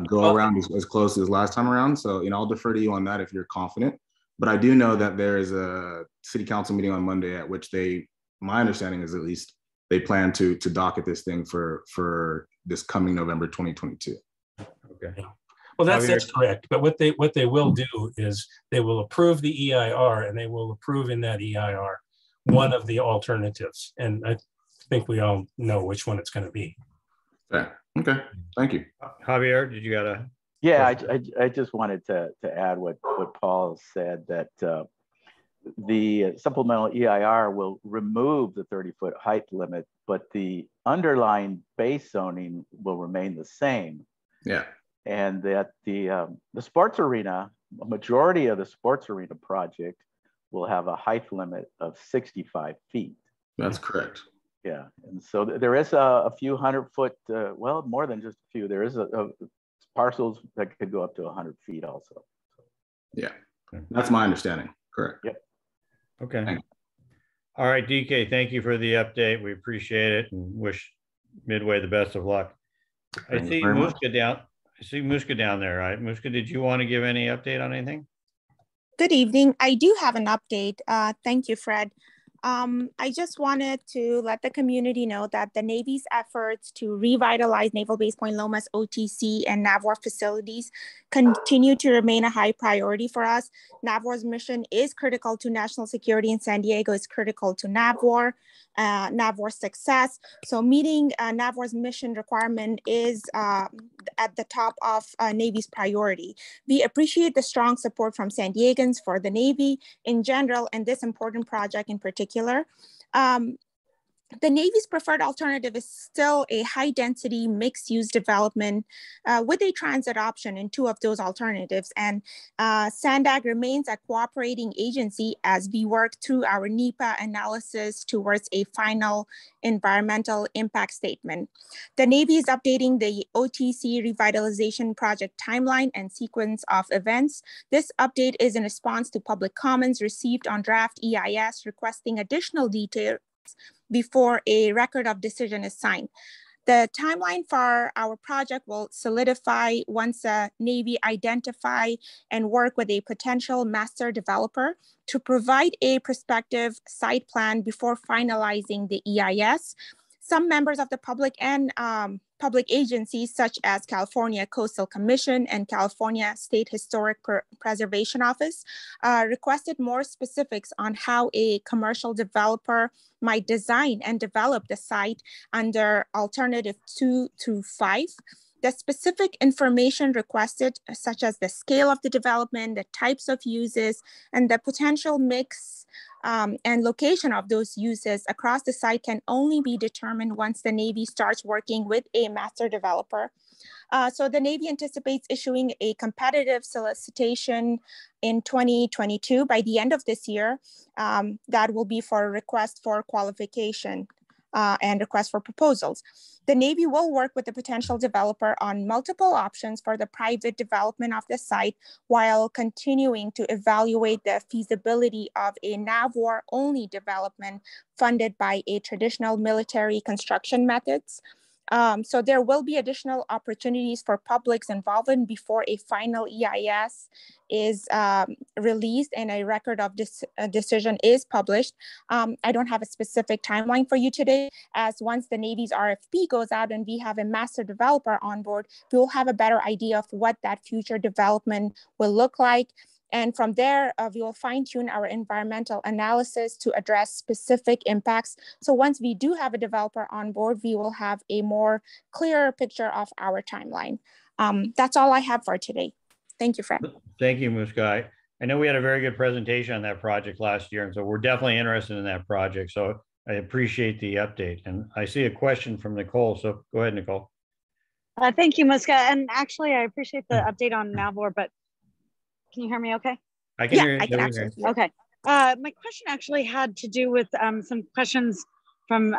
go around as close as last time around. So, I'll defer to you on that if you're confident. But I do know that there is a city council meeting on Monday at which my understanding is at least, they plan to docket this thing for this coming November 2022. Okay. Well, that's correct. But what they will do is they will approve the EIR, and they will approve in that EIR one of the alternatives. And I think we all know which one it's going to be. Okay. Thank you. Javier, did you got a? Yeah, I just wanted to add what Paul said, that the supplemental EIR will remove the 30-foot height limit, but the underlying base zoning will remain the same. Yeah. And that the sports arena, a majority of the sports arena project will have a height limit of 65 feet. That's correct. Yeah, and so there is a few 100-foot, well, more than just a few. There is a parcels that could go up to 100 feet also. Yeah, that's my understanding. Correct. Yep. Okay. All right, DK, thank you for the update. We appreciate it and wish Midway the best of luck. I see Muska down there, right? Muska, did you want to give any update on anything? Good evening. I do have an update. Thank you, Fred. I just wanted to let the community know that the Navy's efforts to revitalize Naval Base Point Loma's OTC and NAVWAR facilities continue to remain a high priority for us. NAVWAR's mission is critical to national security, and San Diego is critical to NAVWAR. NAVWAR's success. So meeting NAVWAR's mission requirement is at the top of Navy's priority. We appreciate the strong support from San Diegans for the Navy in general and this important project in particular. The Navy's preferred alternative is still a high-density mixed-use development with a transit option in two of those alternatives. And SANDAG remains a cooperating agency as we work through our NEPA analysis towards a final environmental impact statement. The Navy is updating the OTC revitalization project timeline and sequence of events. This update is in response to public comments received on draft EIS requesting additional details before a record of decision is signed. The timeline for our project will solidify once the Navy identify and work with a potential master developer to provide a prospective site plan before finalizing the EIS. Some members of the public and public agencies such as California Coastal Commission and California State Historic Preservation Office requested more specifics on how a commercial developer might design and develop the site under alternative 2 through 5. The specific information requested, such as the scale of the development, the types of uses, and the potential mix and location of those uses across the site, can only be determined once the Navy starts working with a master developer. So the Navy anticipates issuing a competitive solicitation in 2022 by the end of this year. That will be for a request for qualification and request for proposals. The Navy will work with the potential developer on multiple options for the private development of the site while continuing to evaluate the feasibility of a NAVWAR-only development funded by a traditional military construction methods. So there will be additional opportunities for public's involvement before a final EIS is released and a record of this decision is published. I don't have a specific timeline for you today, as once the Navy's RFP goes out and we have a master developer on board, we will have a better idea of what that future development will look like. And from there, we will fine tune our environmental analysis to address specific impacts. So once we do have a developer on board, we will have a more clearer picture of our timeline. That's all I have for today. Thank you, Fred. Thank you, Muskai. I know we had a very good presentation on that project last year, and so we're definitely interested in that project. So I appreciate the update. And I see a question from Nicole. So go ahead, Nicole. Thank you, Muskai. And actually, I appreciate the update on NAVWAR, but can you hear me okay? I can hear you. I can absolutely hear you. Okay. My question actually had to do with some questions from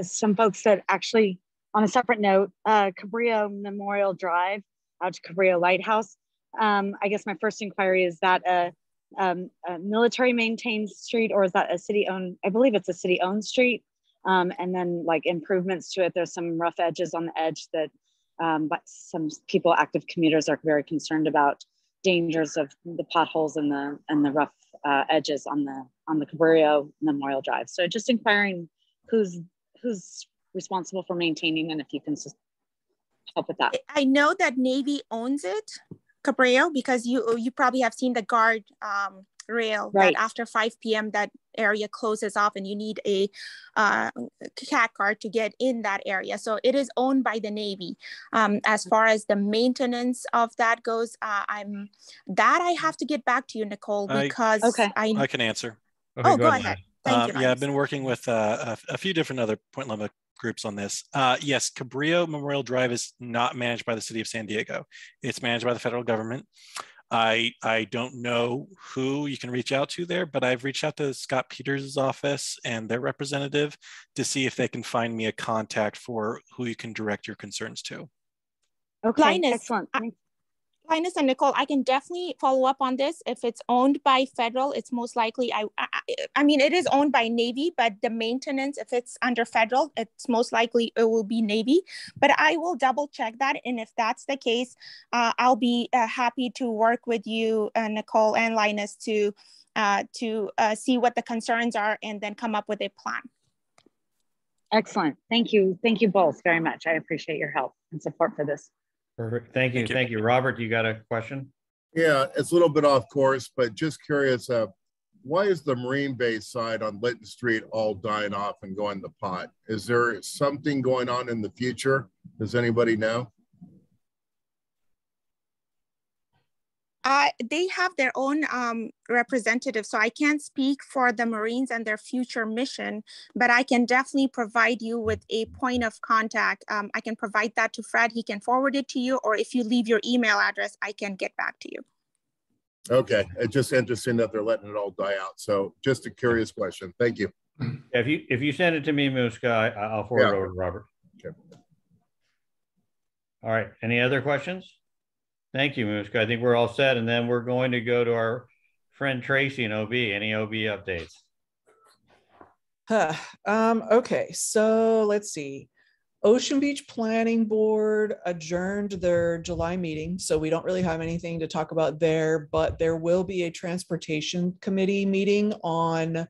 some folks that actually, on a separate note, Cabrillo Memorial Drive out to Cabrillo Lighthouse. I guess my first inquiry, is that a military maintained street, or is that a city owned? I believe it's a city owned street. And then like improvements to it, there's some rough edges on the edge that but some people, active commuters, are very concerned about dangers of the potholes and the rough edges on the Cabrillo Memorial Drive. So just inquiring who's responsible for maintaining, and if you can just help with that. I know that Navy owns it, Cabrillo, because you probably have seen the guard rail, right, that after 5 p.m. that area closes off and you need a cat car to get in that area. So it is owned by the Navy. As far as the maintenance of that goes, I have to get back to you, Nicole, because I can answer. Okay, go ahead. Thank you. Yeah, I've been working with a few different other Point Loma groups on this. Yes, Cabrillo Memorial Drive is not managed by the city of San Diego. It's managed by the federal government. I don't know who you can reach out to there, but I've reached out to Scott Peters' office and their representative to see if they can find me a contact for who you can direct your concerns to. Okay, Linus, excellent. Linus and Nicole, I can definitely follow up on this. If it's owned by federal, it's most likely, I mean, it is owned by Navy, but the maintenance, if it's under federal, it's most likely it will be Navy. But I will double check that. And if that's the case, I'll be happy to work with you, Nicole and Linus, to see what the concerns are and then come up with a plan. Excellent. Thank you. Thank you both very much. I appreciate your help and support for this. Perfect. Thank you. Thank you. Robert, you got a question? Yeah, it's a little bit off course, but just curious, why is the Marine Bay side on Lytton Street all dying off and going to pot? Is there something going on in the future? Does anybody know? They have their own representative, so I can't speak for the Marines and their future mission, but I can definitely provide you with a point of contact. I can provide that to Fred. He can forward it to you, or if you leave your email address, I can get back to you. Okay, it's just interesting that they're letting it all die out. So just a curious question. Thank you. If you send it to me, Muskai, I'll forward it over to Robert. Okay. All right. Any other questions? Thank you, Muskai. I think we're all set. And then we're going to go to our friend Tracy in OB. Any OB updates? Okay, so let's see. Ocean Beach Planning Board adjourned their July meeting, so we don't really have anything to talk about there, but there will be a transportation committee meeting on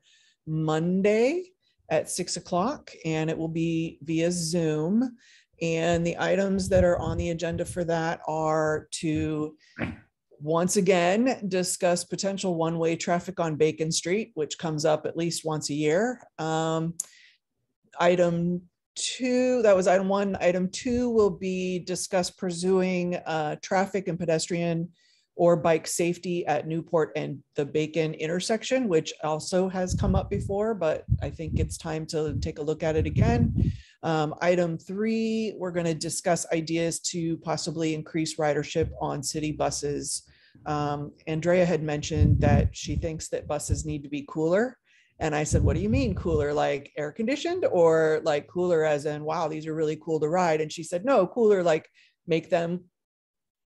Monday at 6 o'clock, and it will be via Zoom. And the items that are on the agenda for that are to, once again, discuss potential one-way traffic on Bacon Street, which comes up at least once a year. Item 2, that was item 1. Item 2 will be discuss pursuing traffic and pedestrian or bike safety at Newport and the Bacon intersection, which also has come up before, but I think it's time to take a look at it again. Item 3, we're going to discuss ideas to possibly increase ridership on city buses. Andrea had mentioned that she thinks that buses need to be cooler. And I said, what do you mean cooler? Like air conditioned, or like cooler as in, wow, these are really cool to ride? And she said, no, cooler, like make them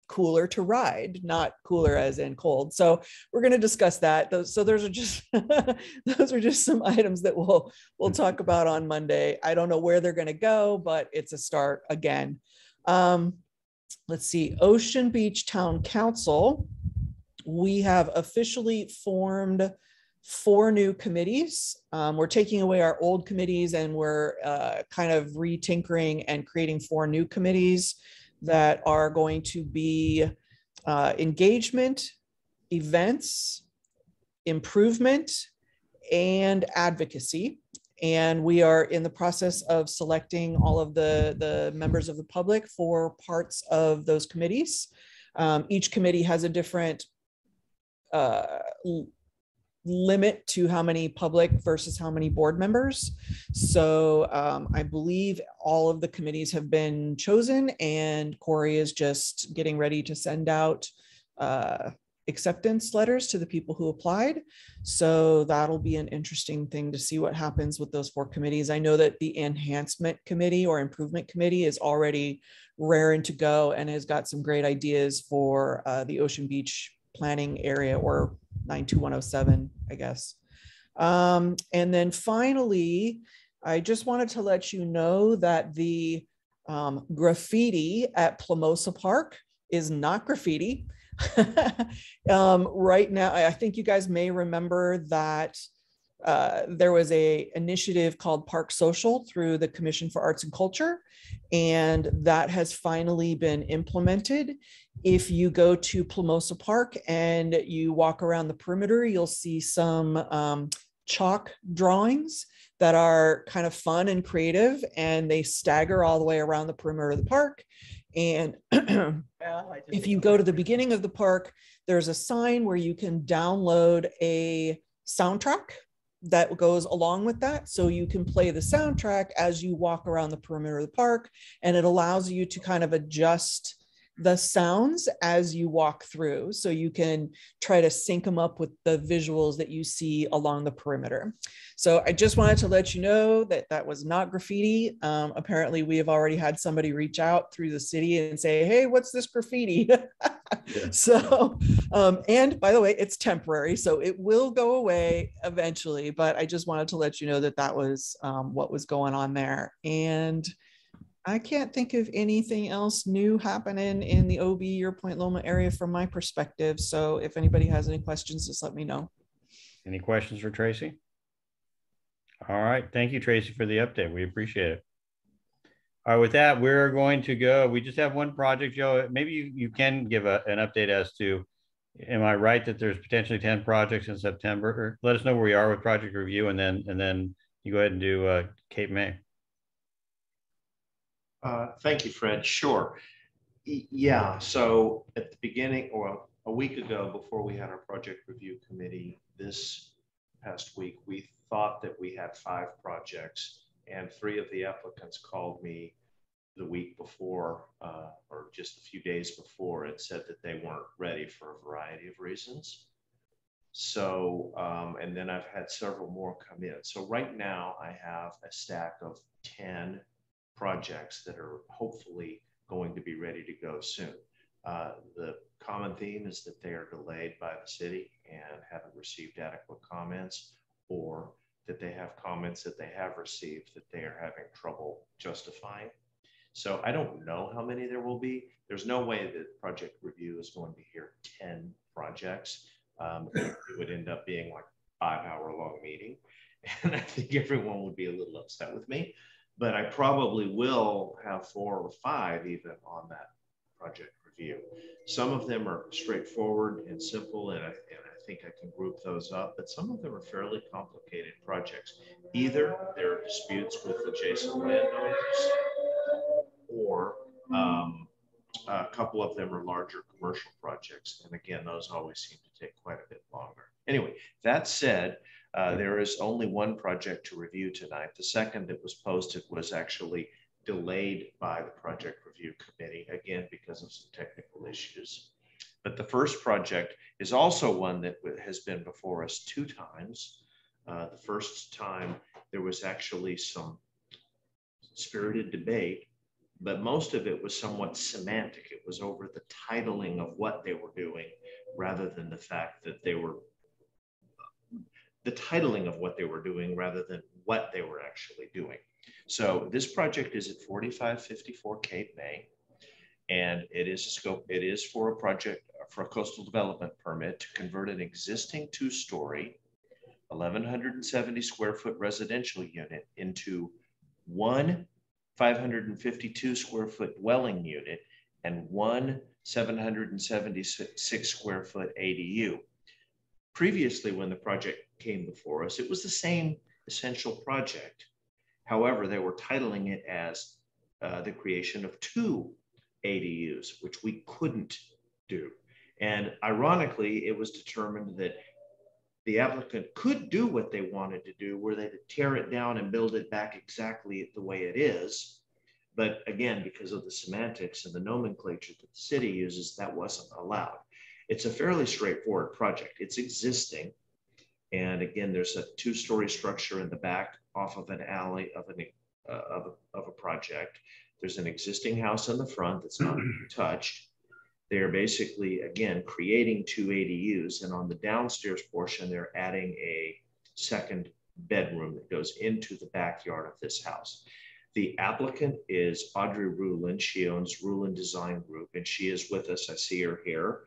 cooler to ride, not cooler as in cold. So we're going to discuss that. So those are just those are just some items that we'll talk about on Monday. I don't know where they're going to go, but it's a start again. Let's see, Ocean Beach Town Council. We have officially formed 4 new committees. We're taking away our old committees and we're kind of retinkering and creating 4 new committees that are going to be engagement, events, improvement, and advocacy. And we are in the process of selecting all of the members of the public for parts of those committees. Each committee has a different limit to how many public versus how many board members. So I believe all of the committees have been chosen and Corey is just getting ready to send out acceptance letters to the people who applied. So that'll be an interesting thing to see what happens with those 4 committees. I know that the enhancement committee or improvement committee is already raring to go and has got some great ideas for the Ocean Beach planning area, or 92107, I guess. And then finally, I just wanted to let you know that the graffiti at Plamosa Park is not graffiti. Right now, I think you guys may remember that there was a initiative called Park Social through the Commission for Arts and Culture, and that has finally been implemented. If you go to Plamosa Park and you walk around the perimeter, you'll see some chalk drawings that are kind of fun and creative, and they stagger all the way around the perimeter of the park. And if you go to the beginning of the park, there's a sign where you can download a soundtrack that goes along with that. So you can play the soundtrack as you walk around the perimeter of the park, and it allows you to kind of adjust the sounds as you walk through. So you can try to sync them up with the visuals that you see along the perimeter. So I just wanted to let you know that that was not graffiti. Apparently we have already had somebody reach out through the city and say, hey, what's this graffiti? Yeah. So, and by the way, it's temporary, so it will go away eventually, but I just wanted to let you know that that was what was going on there. And I can't think of anything else new happening in the OB or Point Loma area from my perspective. So if anybody has any questions, just let me know. Any questions for Tracy? All right. Thank you, Tracy, for the update. We appreciate it. All right. With that, we're going to go. We just have one project, Joe. Maybe you can give an update as to, am I right that there's potentially 10 projects in September? Or let us know where we are with project review, and then you go ahead and do Cape May. Thank you, Fred. Sure. Yeah. So at the beginning, or a week ago, before we had our project review committee this past week, we thought that we had 5 projects, and 3 of the applicants called me the week before, or just a few days before, and said that they weren't ready for a variety of reasons. So, and then I've had several more come in. So right now I have a stack of 10 projects that are hopefully going to be ready to go soon. The common theme is that they are delayed by the city and haven't received adequate comments, or that they have comments that they have received that they are having trouble justifying. So I don't know how many there will be. There's no way that project review is going to hear 10 projects. It would end up being like a 5-hour-long meeting. And I think everyone would be a little upset with me. But I probably will have 4 or 5 even on that project review. Some of them are straightforward and simple, and I think I can group those up, but some of them are fairly complicated projects. Either there are disputes with adjacent landowners, or a couple of them are larger commercial projects. And again, those always seem to take quite a bit longer. Anyway, that said, There is only one project to review tonight. The second that was posted was actually delayed by the project review committee, again, because of some technical issues. But the first project is also one that has been before us 2 times. The first time there was actually some spirited debate, but most of it was somewhat semantic. It was over the titling of what they were doing rather than the fact that they were the titling of what they were doing rather than what they were actually doing. So this project is at 4554 Cape May, and it is for a project for a coastal development permit to convert an existing 2-story, 1,170 square foot residential unit into one 552 square foot dwelling unit and one 776 square foot ADU. Previously, when the project came before us, it was the same essential project. However, they were titling it as the creation of 2 ADUs, which we couldn't do. And ironically, it was determined that the applicant could do what they wanted to do, where they could tear it down and build it back exactly the way it is. But again, because of the semantics and the nomenclature that the city uses, that wasn't allowed. It's a fairly straightforward project. It's existing. And again, there's a 2-story structure in the back off of an alley of a project. There's an existing house in the front that's not touched. They're basically, again, creating 2 ADUs, and on the downstairs portion, they're adding a second bedroom that goes into the backyard of this house. The applicant is Audrey Rulin. She owns Rulin Design Group, and she is with us. I see her here,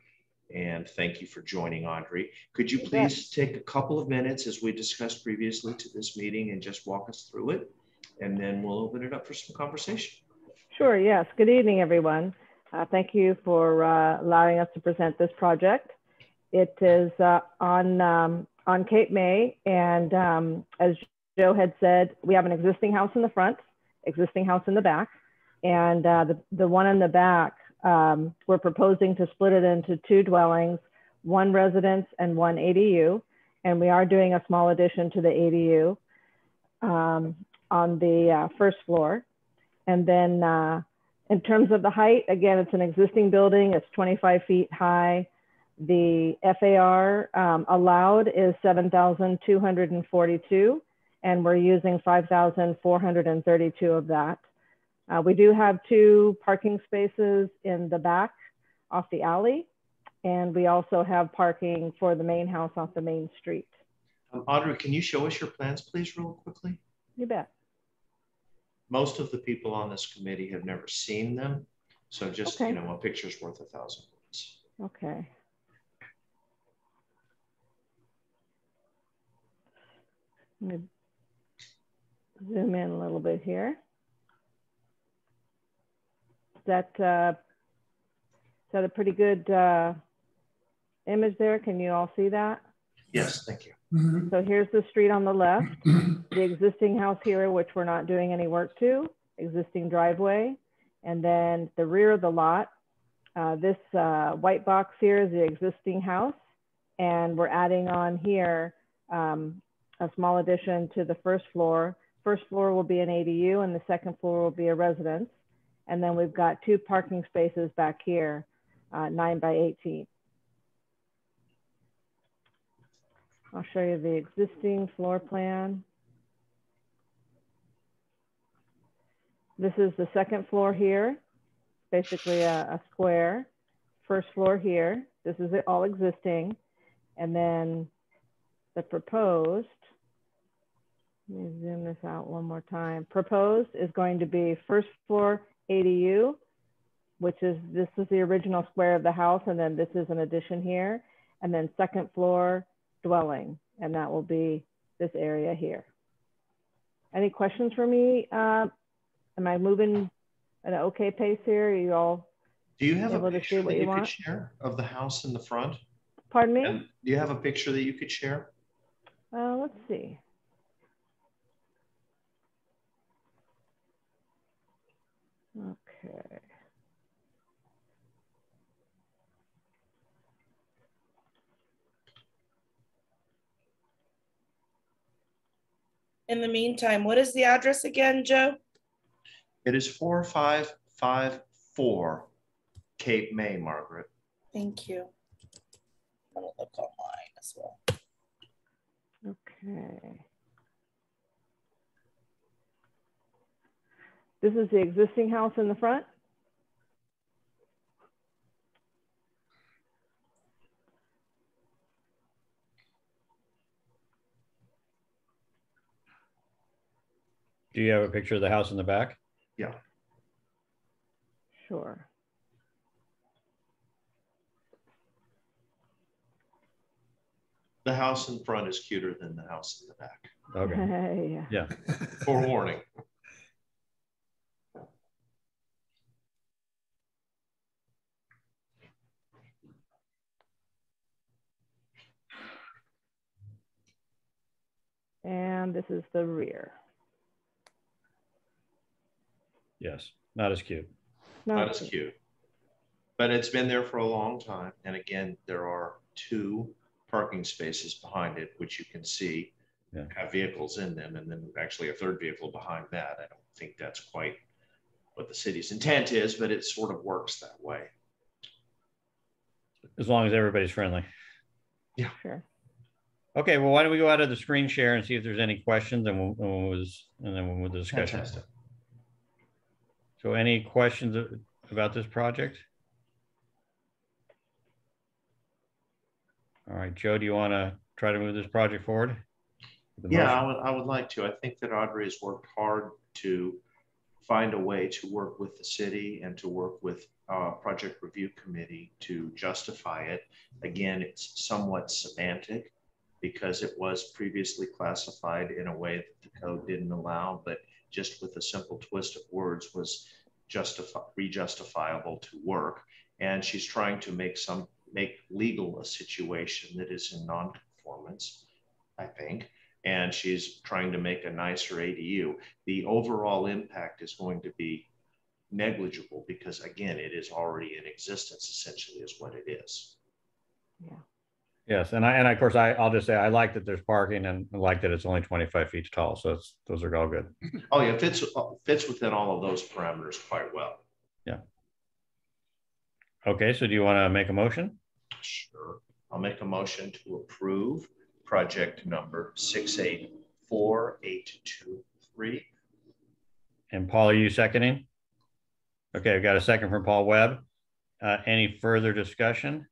and thank you for joining, Audrey. Could you please take a couple of minutes, as we discussed previously to this meeting, and just walk us through it, and then we'll open it up for some conversation. Sure, yes. Good evening, everyone. Thank you for allowing us to present this project. It is on Cape May, and as Joe had said, we have an existing house in the front, existing house in the back, and the one in the back, we're proposing to split it into 2 dwellings, 1 residence and 1 ADU, and we are doing a small addition to the ADU on the first floor. And then in terms of the height, again, it's an existing building. It's 25 feet high. The FAR allowed is 7,242, and we're using 5,432 of that. We do have 2 parking spaces in the back off the alley, and we also have parking for the main house off the main street. Audrey, can you show us your plans, please, real quickly? You bet. Most of the people on this committee have never seen them. So just, you know, a picture's worth 1,000 words. Okay. Let me zoom in a little bit here. Is that a pretty good image there? Can you all see that? Yes, thank you. So here's the street on the left, the existing house here, which we're not doing any work to, existing driveway. And then the rear of the lot, this white box here is the existing house. And we're adding on here a small addition to the first floor. First floor will be an ADU and the second floor will be a residence. And then we've got 2 parking spaces back here, 9 by 18. I'll show you the existing floor plan. This is the second floor here, basically a square. First floor here, this is all existing. And then the proposed, let me zoom this out one more time. Proposed is going to be first floor ADU, which is, this is the original square of the house, and then this is an addition here. And then second floor dwelling, and that will be this area here. Any questions for me? Am I moving at an okay pace here? Are you all Do you have a able to picture see what that you you could want? share of the house in the front? Pardon me? And do you have a picture that you could share? Let's see. Okay. in the meantime, what is the address again, Joe? It is 4554 Cape May, Margaret. Thank you. I'm gonna look online as well. Okay. This is the existing house in the front. Do you have a picture of the house in the back? Yeah. Sure. The house in front is cuter than the house in the back. Okay. Yeah. Forewarning. And this is the rear. Yes, not as cute. Not as cute. But it's been there for a long time. And again, there are 2 parking spaces behind it, which you can see have vehicles in them. And then actually a 3rd vehicle behind that. I don't think that's quite what the city's intent is, but it sort of works that way. As long as everybody's friendly. Yeah. Sure. Okay, well, why don't we go out of the screen share and see if there's any questions, and then we'll move the discussion. Fantastic. So any questions about this project? All right, Joe, do you want to try to move this project forward? Yeah, I would like to. I think that Audrey has worked hard to find a way to work with the city and to work with project review committee to justify it. Again, it's somewhat semantic because it was previously classified in a way that the code didn't allow, but just with a simple twist of words was rejustifiable to work. And she's trying to make legal a situation that is in non-conformance, I think. And she's trying to make a nicer ADU. The overall impact is going to be negligible because, again, it is already in existence, essentially, is what it is. Yeah. Yes, and of course I'll just say I like that there's parking and I like that it's only 25 feet tall. So those are all good. Oh yeah, fits within all of those parameters quite well. Yeah. Okay, so do you want to make a motion? Sure. I'll make a motion to approve project number 684823. And Paul, are you seconding? Okay, I've got a second from Paul Webb. Any further discussion?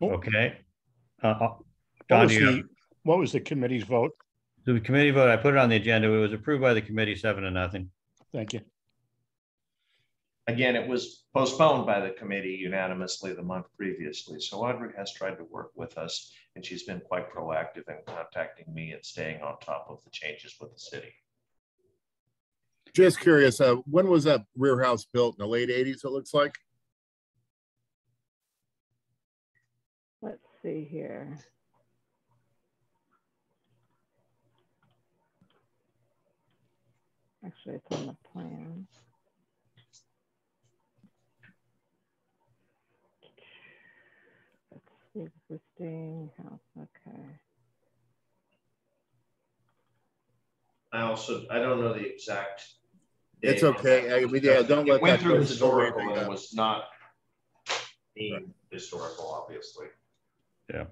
Okay. What was the committee's vote? The committee vote, I put it on the agenda. It was approved by the committee 7-0. Thank you. Again, it was postponed by the committee unanimously the month previously. So Audrey has tried to work with us and she's been quite proactive in contacting me and staying on top of the changes with the city. Just curious, when was that rear house built? In the late 80s, it looks like? Let's see here. Actually, it's on the plan. That's the existing house. Okay. I don't know the exact. It's okay. I mean, yeah, don't let that. Went through historical and was not historical, obviously. Yeah.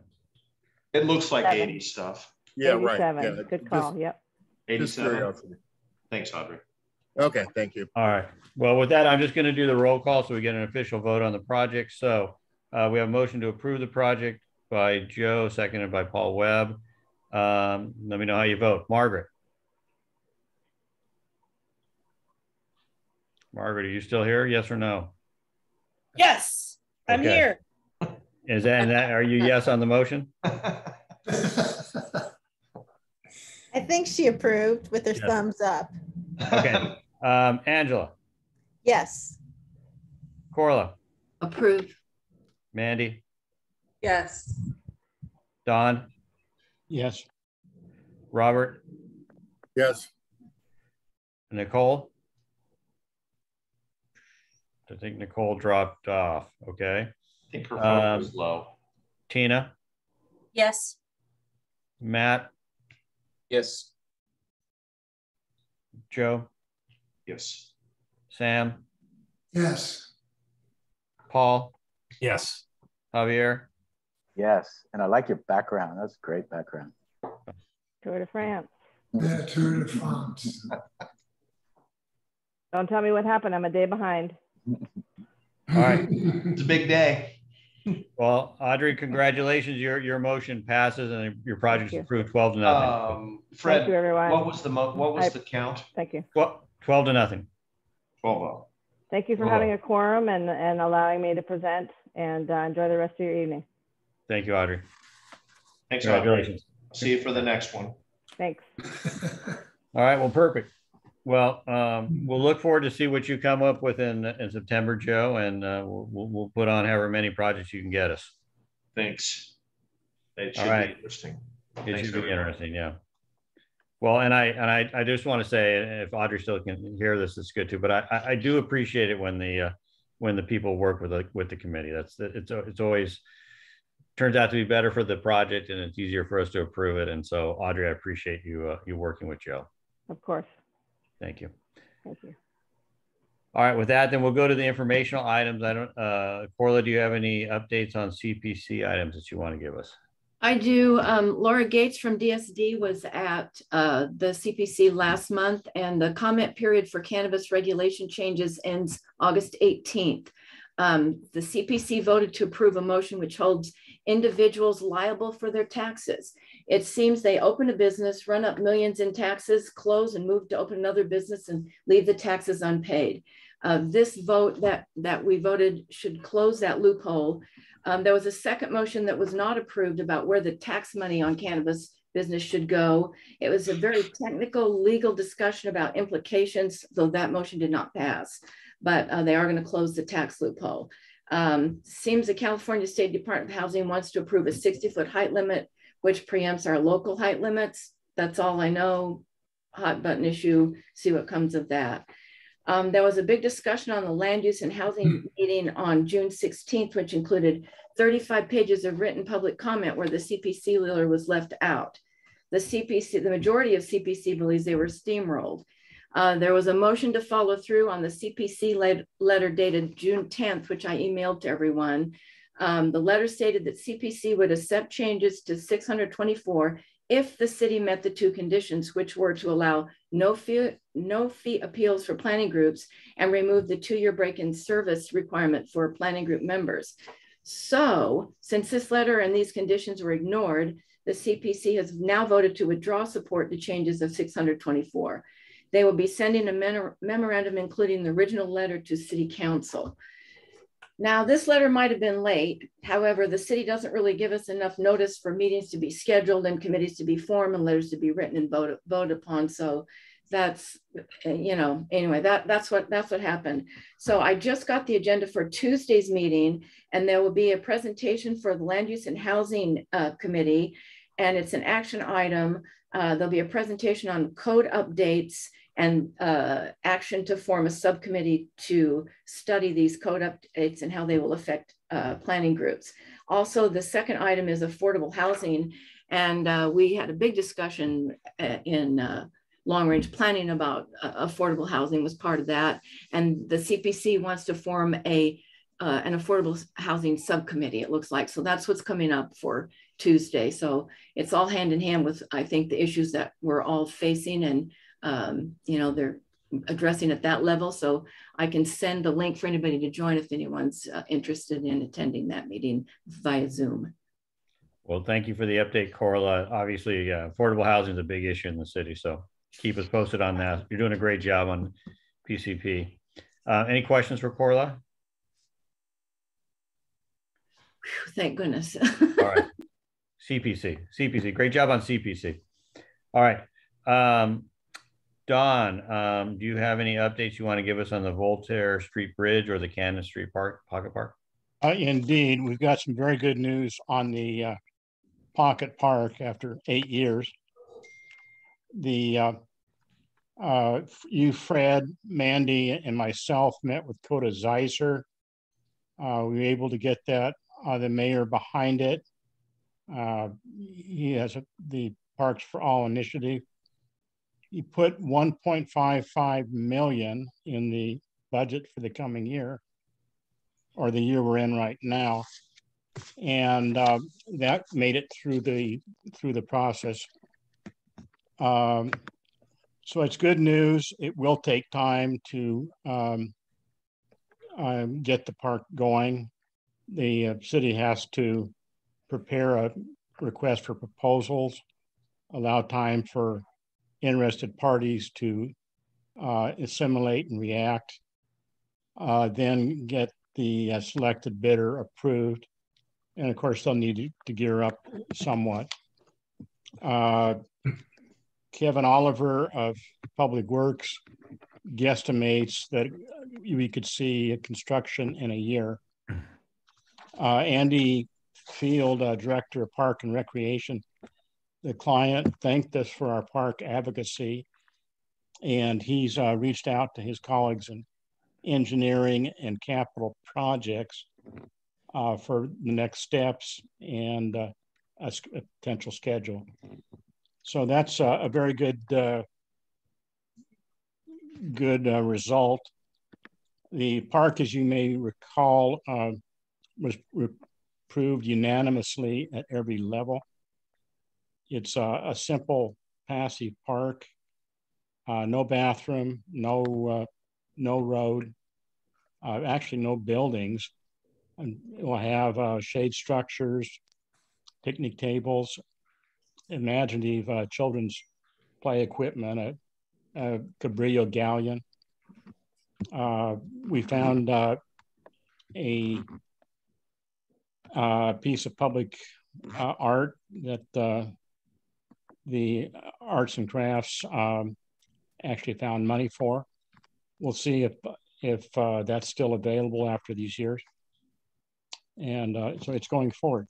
It looks like 80s stuff. Yeah, 87. right. Yeah, good call. Yep. 87. Thanks, Audrey. Okay, thank you. All right. Well, with that, I'm just going to do the roll call so we get an official vote on the project. So we have a motion to approve the project by Joe, seconded by Paul Webb. Let me know how you vote. Margaret. Margaret, are you still here? Yes or no? Yes, I'm here. Is that are you yes on the motion? I think she approved with her thumbs up. Okay. Angela. Yes. Corla. Approve. Mandy. Yes. Don. Yes. Robert. Yes. Nicole. I think Nicole dropped off. Okay. I think her phone was low. Tina. Yes. Matt. Yes. Joe? Yes. Sam? Yes. Paul? Yes. Javier? Yes, and I like your background. That's a great background. Tour de France. Yeah, Tour de France. Don't tell me what happened. I'm a day behind. All right. It's a big day. Well, Audrey, congratulations. Your motion passes and your project's approved 12-0. Fred, Thank you, everyone. what was the count? Thank you. 12-0. 12-0. Thank you for having a quorum and allowing me to present, and enjoy the rest of your evening. Thank you, Audrey. Thanks, Congratulations. Audrey. See you for the next one. Thanks. All right, well, perfect. Well, we'll look forward to see what you come up with in September, Joe, and we'll put on however many projects you can get us. Thanks. It should be interesting. It should be interesting, yeah. Well, and I just want to say, if Audrey still can hear this, it's good too. But I do appreciate it when the people work with the committee. It's always turns out to be better for the project, and it's easier for us to approve it. And so, Audrey, I appreciate you working with Joe. Of course. Thank you. Thank you. All right, with that, then we'll go to the informational items. Corla, do you have any updates on CPC items that you want to give us? I do. Laura Gates from DSD was at the CPC last month, and the comment period for cannabis regulation changes ends August 18th. The CPC voted to approve a motion which holds individuals liable for their taxes. It seems they open a business, run up millions in taxes, close and move to open another business and leave the taxes unpaid. This vote that we voted should close that loophole. There was a second motion that was not approved about where the tax money on cannabis business should go. It was a very technical legal discussion about implications, though that motion did not pass, but they are going to close the tax loophole. Seems the California State Department of Housing wants to approve a 60-foot height limit, which preempts our local height limits. That's all I know. Hot button issue, see what comes of that. There was a big discussion on the land use and housing meeting on June 16th, which included 35 pages of written public comment where the CPC leader was left out. The majority of CPC believes they were steamrolled. There was a motion to follow through on the CPC letter dated June 10th, which I emailed to everyone. The letter stated that CPC would accept changes to 624 if the city met the two conditions, which were to allow no fee appeals for planning groups and remove the 2-year break-in service requirement for planning group members. So, since this letter and these conditions were ignored, the CPC has now voted to withdraw support to changes of 624. They will be sending a memorandum including the original letter to City Council. Now, this letter might have been late. However, the city doesn't really give us enough notice for meetings to be scheduled and committees to be formed and letters to be written and voted upon. So that's, anyway, that's what happened. So I just got the agenda for Tuesday's meeting, and there will be a presentation for the Land Use and Housing Committee, and it's an action item. There'll be a presentation on code updates and action to form a subcommittee to study these code updates and how they will affect planning groups. Also, the second item is affordable housing. And we had a big discussion in long-range planning about affordable housing was part of that. And the CPC wants to form an affordable housing subcommittee, it looks like. So that's what's coming up for Tuesday. So it's all hand in hand with, I think, the issues that we're all facing, and they're addressing at that level. So I can send the link for anybody to join if anyone's interested in attending that meeting via Zoom. Well, thank you for the update, Corla. Obviously, affordable housing is a big issue in the city, so keep us posted on that. You're doing a great job on PCP. Any questions for Corla? Whew, thank goodness. All right. CPC. Great job on CPC. All right. Don, do you have any updates you want to give us on the Voltaire Street Bridge or the Cannon Street Pocket Park? Indeed, we've got some very good news on the Pocket Park after 8 years. You, Fred, Mandy, and myself met with Coda Zeiser. We were able to get that, the mayor behind it. He has the Parks for All initiative. He put 1.55 million in the budget for the coming year, or the year we're in right now, and that made it through the process. So it's good news. It will take time to get the park going. The city has to prepare a request for proposals, allow time for interested parties to assimilate and react, then get the selected bidder approved. And of course, they'll need to gear up somewhat. Kevin Oliver of Public Works guesstimates that we could see construction in a year. Andy Field, Director of Park and Recreation, the client thanked us for our park advocacy, and he's reached out to his colleagues in engineering and capital projects for the next steps and a potential schedule. So that's a very good result. The park, as you may recall, was approved unanimously at every level. It's a simple passive park, no bathroom, no road, actually no buildings. And we'll have shade structures, picnic tables, imaginative children's play equipment, a Cabrillo galleon. We found a piece of public art that the arts and crafts actually found money for. We'll see if that's still available after these years. And so it's going forward.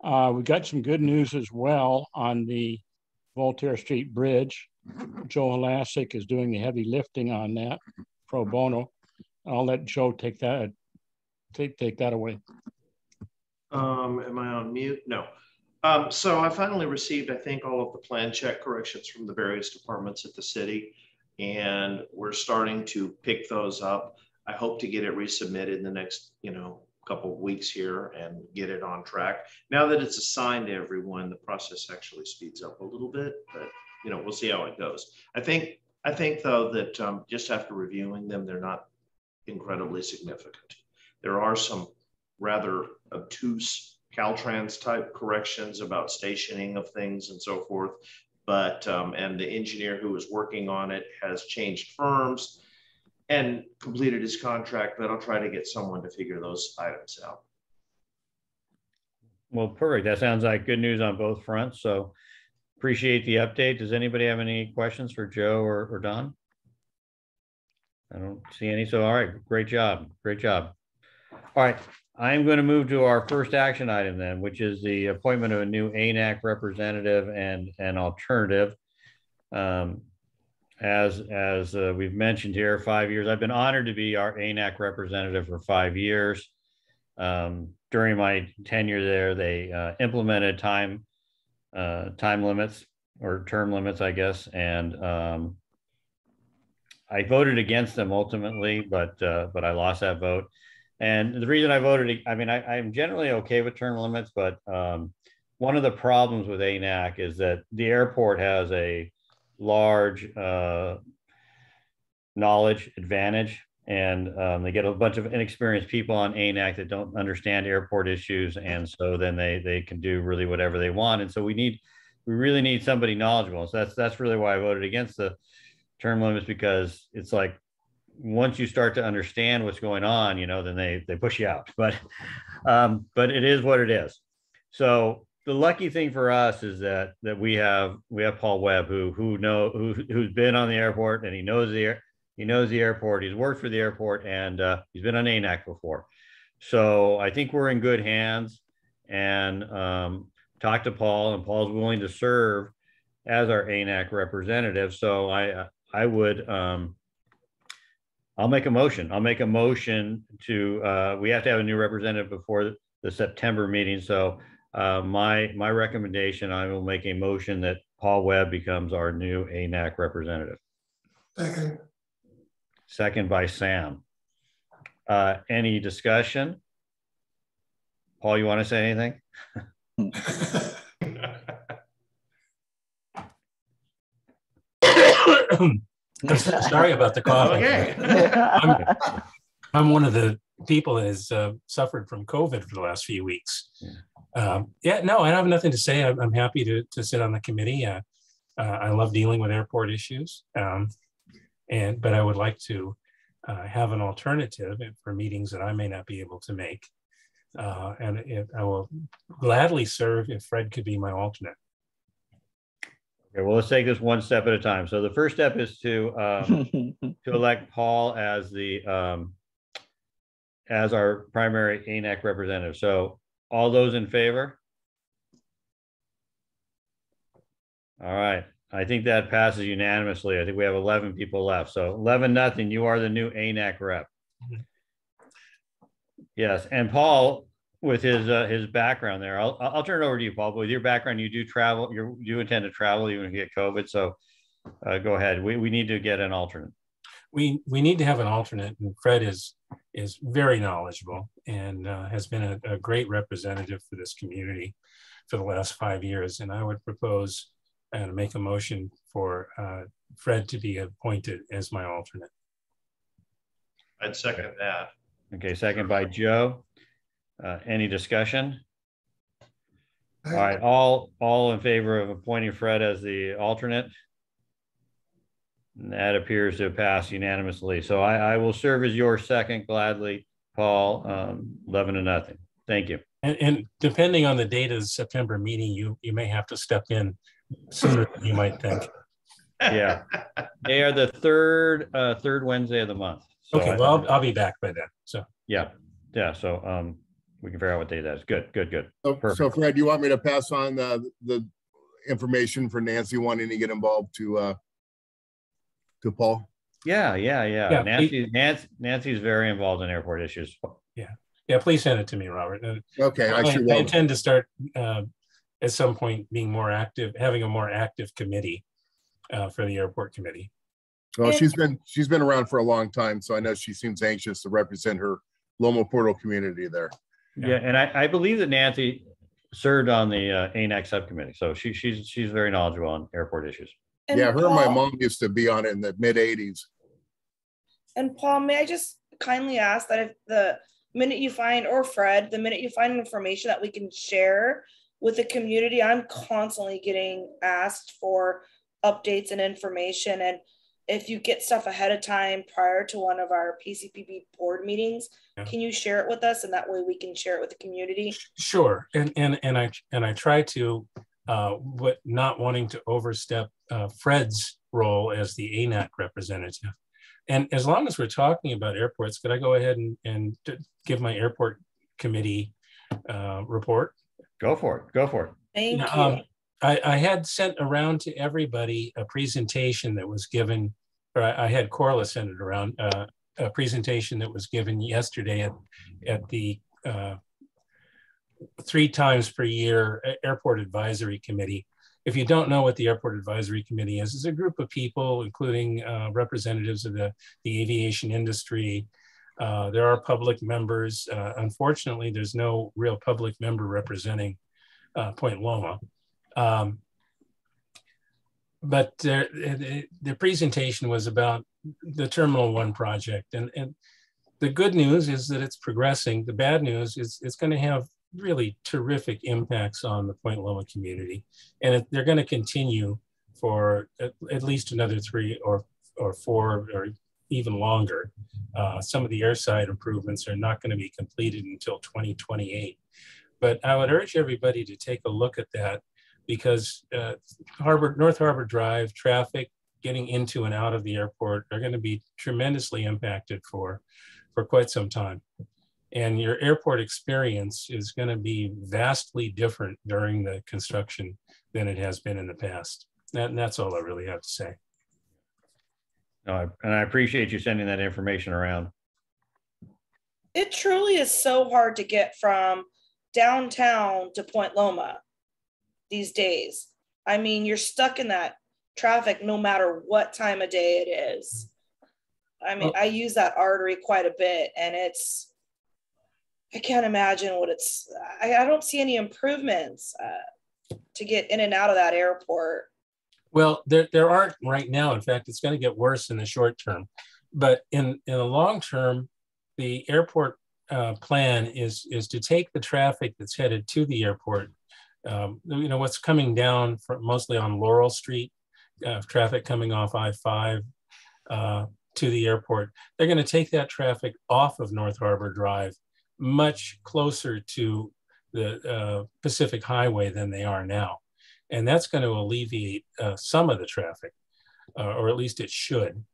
We've got some good news as well on the Voltaire Street Bridge. Joe Halasic is doing the heavy lifting on that pro bono. I'll let Joe take that away. Am I on mute? No. So I finally received, I think, all of the plan check corrections from the various departments at the city, and we're starting to pick those up. I hope to get it resubmitted in the next, couple of weeks here and get it on track. Now that it's assigned to everyone, the process actually speeds up a little bit, but we'll see how it goes. I think though that just after reviewing them, they're not incredibly significant. There are some rather obtuse Caltrans type corrections about stationing of things and so forth, but and the engineer who was working on it has changed firms and completed his contract, but I'll try to get someone to figure those items out. Well, perfect. That sounds like good news on both fronts. So appreciate the update. Does anybody have any questions for Joe or Don? I don't see any. So, all right, great job. Great job. All right, I'm going to move to our first action item then, which is the appointment of a new ANAC representative and an alternative. As we've mentioned here, 5 years. I've been honored to be our ANAC representative for 5 years. During my tenure there, they implemented time limits or term limits, I guess, and I voted against them ultimately, but I lost that vote. And the reason I voted, I'm generally okay with term limits, but one of the problems with ANAC is that the airport has a large knowledge advantage, and they get a bunch of inexperienced people on ANAC that don't understand airport issues, and so then they can do really whatever they want. And so we really need somebody knowledgeable. So that's really why I voted against the term limits, because it's like once you start to understand what's going on, then they push you out. But it is what it is. So the lucky thing for us is that we have Paul Webb, who's been on the airport, and he knows the airport. He's worked for the airport, and he's been on ANAC before. So I think we're in good hands. And talk to Paul, and Paul's willing to serve as our ANAC representative. So I would. I'll make a motion. I'll make a motion to. We have to have a new representative before the September meeting. So My recommendation, I will make a motion that Paul Webb becomes our new ANAC representative. Second. Second by Sam. Any discussion? Paul, you want to say anything? Sorry about the cough. Okay. I'm one of the people that has suffered from COVID for the last few weeks. Yeah, no, I have nothing to say. I'm happy to sit on the committee. I love dealing with airport issues, but I would like to have an alternative for meetings that I may not be able to make. I will gladly serve if Fred could be my alternate. Okay, well, let's take this one step at a time. So the first step is to elect Paul as as our primary ANAC representative. So all those in favor? All right. I think that passes unanimously. I think we have 11 people left. So 11-0, you are the new ANAC rep. Yes, and Paul, with his background there, I'll turn it over to you, Paul. But with your background, you do travel. You intend to travel even if you get COVID. So go ahead. We need to get an alternate. We need to have an alternate, and Fred is very knowledgeable and has been a great representative for this community for the last 5 years. And I would propose and make a motion for Fred to be appointed as my alternate. I'd second that. Okay, second by Joe. Any discussion? All right, all in favor of appointing Fred as the alternate? And that appears to pass unanimously. So I will serve as your second gladly, Paul, 11-0. Thank you. And depending on the date of the September meeting, you may have to step in sooner than you might think. Yeah, they are the third Wednesday of the month. So okay, well, I'll be back by then. So yeah. So we can figure out what day that is. Good. So Fred, you want me to pass on the information for Nancy wanting to get involved to Paul? Yeah. Nancy's very involved in airport issues. Yeah. Please send it to me, Robert. Okay, I intend to start at some point being more active, having a more active committee for the airport committee. Well, she's been around for a long time, so I know she seems anxious to represent her Loma Portal community there. Yeah, and I believe that Nancy served on the ANAC subcommittee, so she's very knowledgeable on airport issues. And yeah, her Paul, and my mom used to be on it in the mid-'80s. And Paul, may I just kindly ask that if the minute you find, or Fred, the minute you find information that we can share with the community, I'm constantly getting asked for updates and information. And if you get stuff ahead of time prior to one of our PCPB board meetings, can you share it with us? And that way we can share it with the community. Sure. And I try to, but not wanting to overstep Fred's role as the ANAC representative. And as long as we're talking about airports, could I go ahead and give my airport committee report? Go for it. Thank you. I had sent around to everybody a presentation that was given, or I had Corla send it around, a presentation that was given yesterday at the 3 times per year Airport Advisory Committee. If you don't know what the Airport Advisory Committee is, it's a group of people, including representatives of the aviation industry. There are public members. Unfortunately, there's no real public member representing Point Loma. But the presentation was about the Terminal 1 project. And the good news is that it's progressing. The bad news is it's going to have really terrific impacts on the Point Loma community. And they're going to continue for at least another 3 or 4 or even longer. Some of the airside improvements are not going to be completed until 2028. But I would urge everybody to take a look at that, because North Harbor Drive traffic getting into and out of the airport are going to be tremendously impacted for quite some time. And your airport experience is going to be vastly different during the construction than it has been in the past. And that's all I really have to say. And I appreciate you sending that information around. It truly is so hard to get from downtown to Point Loma these days. I mean, you're stuck in that traffic no matter what time of day it is. I mean, I use that artery quite a bit, and I can't imagine what I don't see any improvements to get in and out of that airport. Well, there aren't right now. In fact, it's going to get worse in the short term. But in the long term, the airport plan is to take the traffic that's headed to the airport. What's coming down from mostly on Laurel Street, traffic coming off I-5 to the airport. They're going to take that traffic off of North Harbor Drive, much closer to the Pacific Highway than they are now. And that's going to alleviate some of the traffic, or at least it should.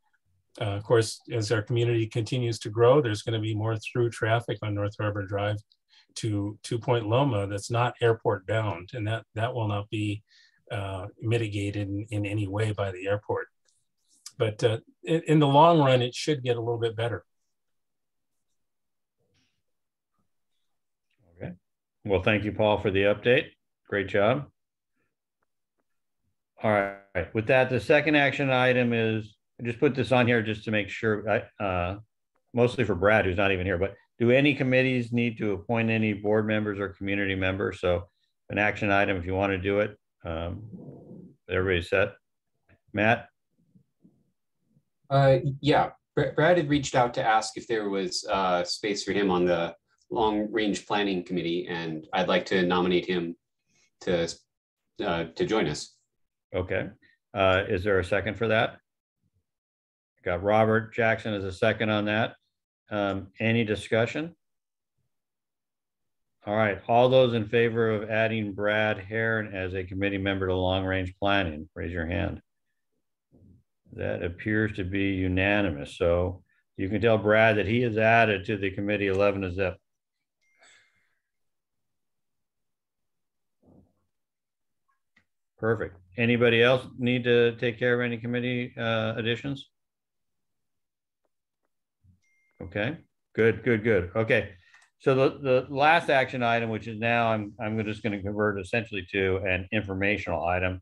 Of course, as our community continues to grow, there's going to be more through traffic on North Harbor Drive to Point Loma that's not airport bound, and that will not be mitigated in any way by the airport. But in the long run, it should get a little bit better. Okay. Well, thank you, Paul, for the update. Great job. All right. With that, the second action item is, I just put this on here just to make sure, mostly for Brad, who's not even here, but do any committees need to appoint any board members or community members? So an action item, if you want to do it, everybody's set. Matt? Yeah, Brad had reached out to ask if there was space for him on the long range planning committee, and I'd like to nominate him to join us. Okay. Is there a second for that? Got Robert Jackson as a second on that. Any discussion? All right. All those in favor of adding Brad Heron as a committee member to long range planning, raise your hand. That appears to be unanimous. So you can tell Brad that he is added to the committee 11 to zip. Perfect. Anybody else need to take care of any committee additions? Okay, good. Okay, so the last action item, which is now I'm just going to convert essentially to an informational item.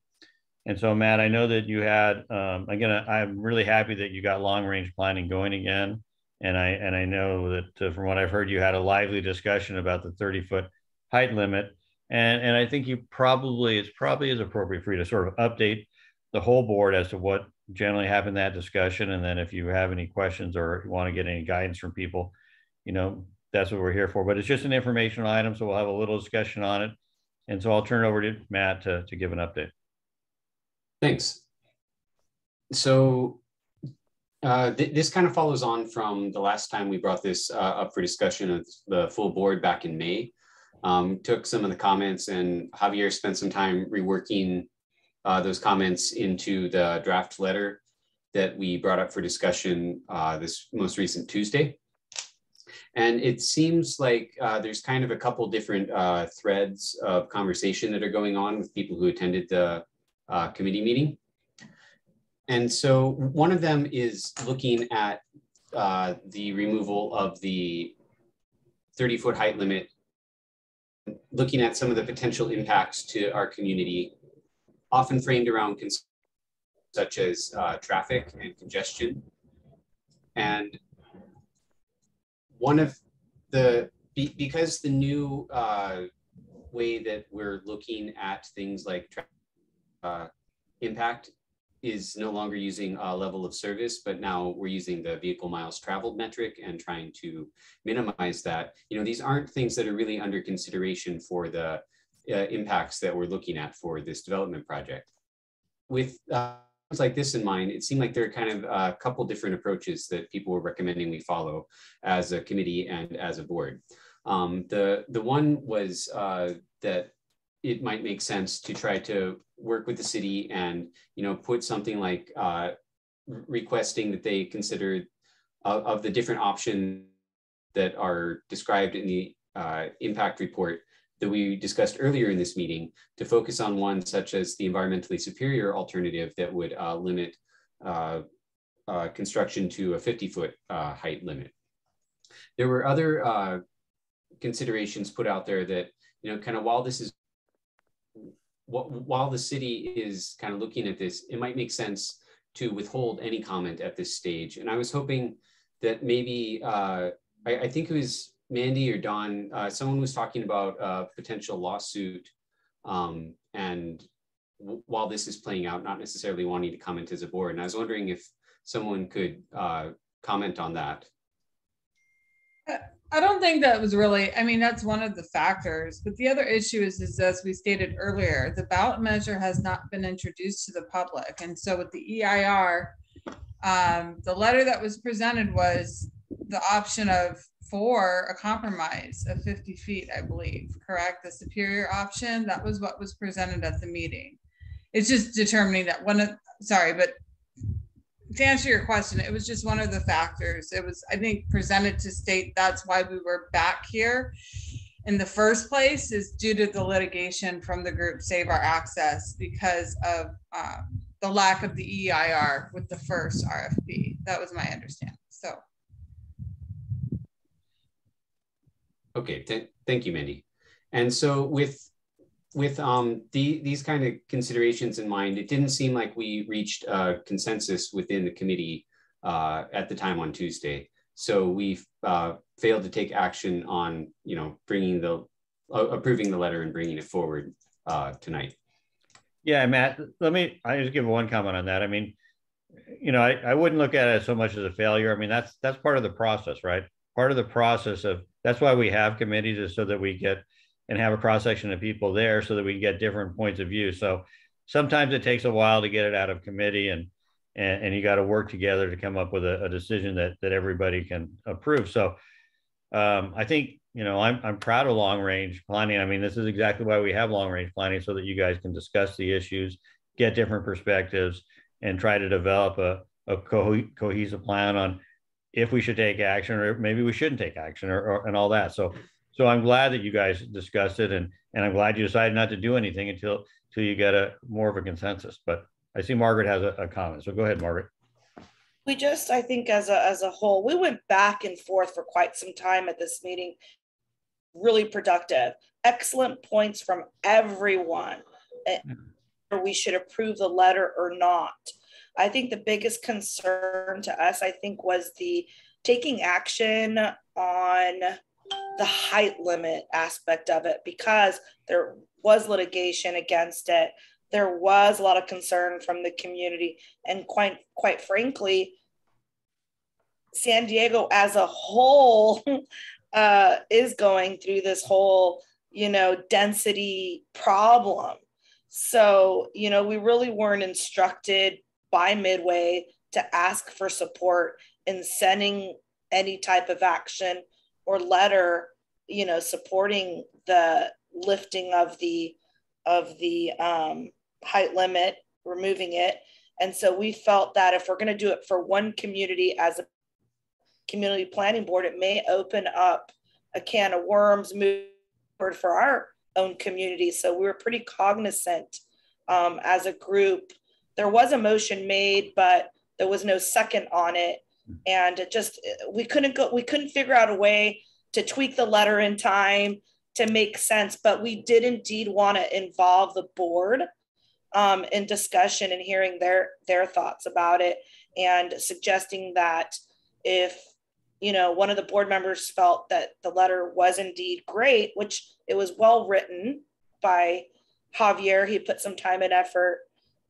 And so, Matt, I know that you had I'm really happy that you got long range planning going again, and I know that from what I've heard, you had a lively discussion about the 30-foot height limit. And I think it's probably is appropriate for you to sort of update the whole board as to what generally happened in that discussion. And then if you have any questions or you want to get any guidance from people, that's what we're here for. But it's just an informational item, so we'll have a little discussion on it. And so I'll turn it over to Matt to give an update. Thanks. So this kind of follows on from the last time we brought this up for discussion of the full board back in May. Took some of the comments, and Javier spent some time reworking those comments into the draft letter that we brought up for discussion this most recent Tuesday. And it seems like there's kind of a couple different threads of conversation that are going on with people who attended the committee meeting. And so one of them is looking at the removal of the 30-foot height limit, looking at some of the potential impacts to our community, often framed around concerns such as traffic and congestion. And one of because the new way that we're looking at things like impact is no longer using a level of service, but now we're using the vehicle miles traveled metric and trying to minimize that. These aren't things that are really under consideration for the impacts that we're looking at for this development project. With things like this in mind, it seemed like there are kind of a couple different approaches that people were recommending we follow as a committee and as a board. The one was that it might make sense to try to work with the city and put something like requesting that they consider of the different options that are described in the impact report that we discussed earlier in this meeting, to focus on one such as the environmentally superior alternative that would limit construction to a 50-foot height limit. There were other considerations put out there that, you know, kind of while this is, while the city is kind of looking at this, it might make sense to withhold any comment at this stage. And I was hoping that maybe, I think it was Mandy or Dawn, someone was talking about a potential lawsuit, and while this is playing out, not necessarily wanting to comment as a board. And I was wondering if someone could comment on that. I don't think that was really, I mean, that's one of the factors, but the other issue is as we stated earlier, the ballot measure has not been introduced to the public. And so with the EIR, the letter that was presented was the option for a compromise of 50 feet, I believe, correct? The superior option, that was what was presented at the meeting. It's just determining that but to answer your question, it was just one of the factors. It was, I think, presented to state that's why we were back here in the first place, is due to the litigation from the group Save Our Access because of the lack of the EIR with the first RFP. That was my understanding. So. Okay, thank you, Mindy. And so with these kind of considerations in mind, it didn't seem like we reached a consensus within the committee at the time on Tuesday. So we failed to take action on, you know, approving the letter and bringing it forward tonight. Yeah, Matt, I just give one comment on that. I mean, you know, I wouldn't look at it so much as a failure. I mean, that's part of the process, right? Part of the process that's why we have committees, is so that we get and have a cross section of people there so that we can get different points of view. So sometimes it takes a while to get it out of committee, and you got to work together to come up with a decision that everybody can approve. So I think, you know, I'm proud of long range planning. I mean, this is exactly why we have long range planning, so that you guys can discuss the issues, get different perspectives, and try to develop a cohesive plan on if we should take action, or maybe we shouldn't take action, and all that. So I'm glad that you guys discussed it, and I'm glad you decided not to do anything until you get more of a consensus. But I see Margaret has a comment, so go ahead, Margaret. We just, I think as a whole, we went back and forth for quite some time at this meeting. Really productive, excellent points from everyone. We should approve the letter or not. I think the biggest concern to us, I think, was the taking action on the height limit aspect of it, because there was litigation against it. There was a lot of concern from the community, and quite frankly, San Diego as a whole is going through this whole, you know, density problem. So, you know, we really weren't instructed by Midway to ask for support in sending any type of action or letter, you know, supporting the lifting of the height limit, removing it. And so we felt that if we're going to do it for one community as a community planning board, it may open up a can of worms moving forward for our own community. So we were pretty cognizant as a group. There was a motion made, but there was no second on it. And it just, we couldn't figure out a way to tweak the letter in time to make sense, but we did indeed want to involve the board in discussion and hearing their thoughts about it, and suggesting that if, you know, one of the board members felt that the letter was indeed great, which it was well written by Javier, he put some time and effort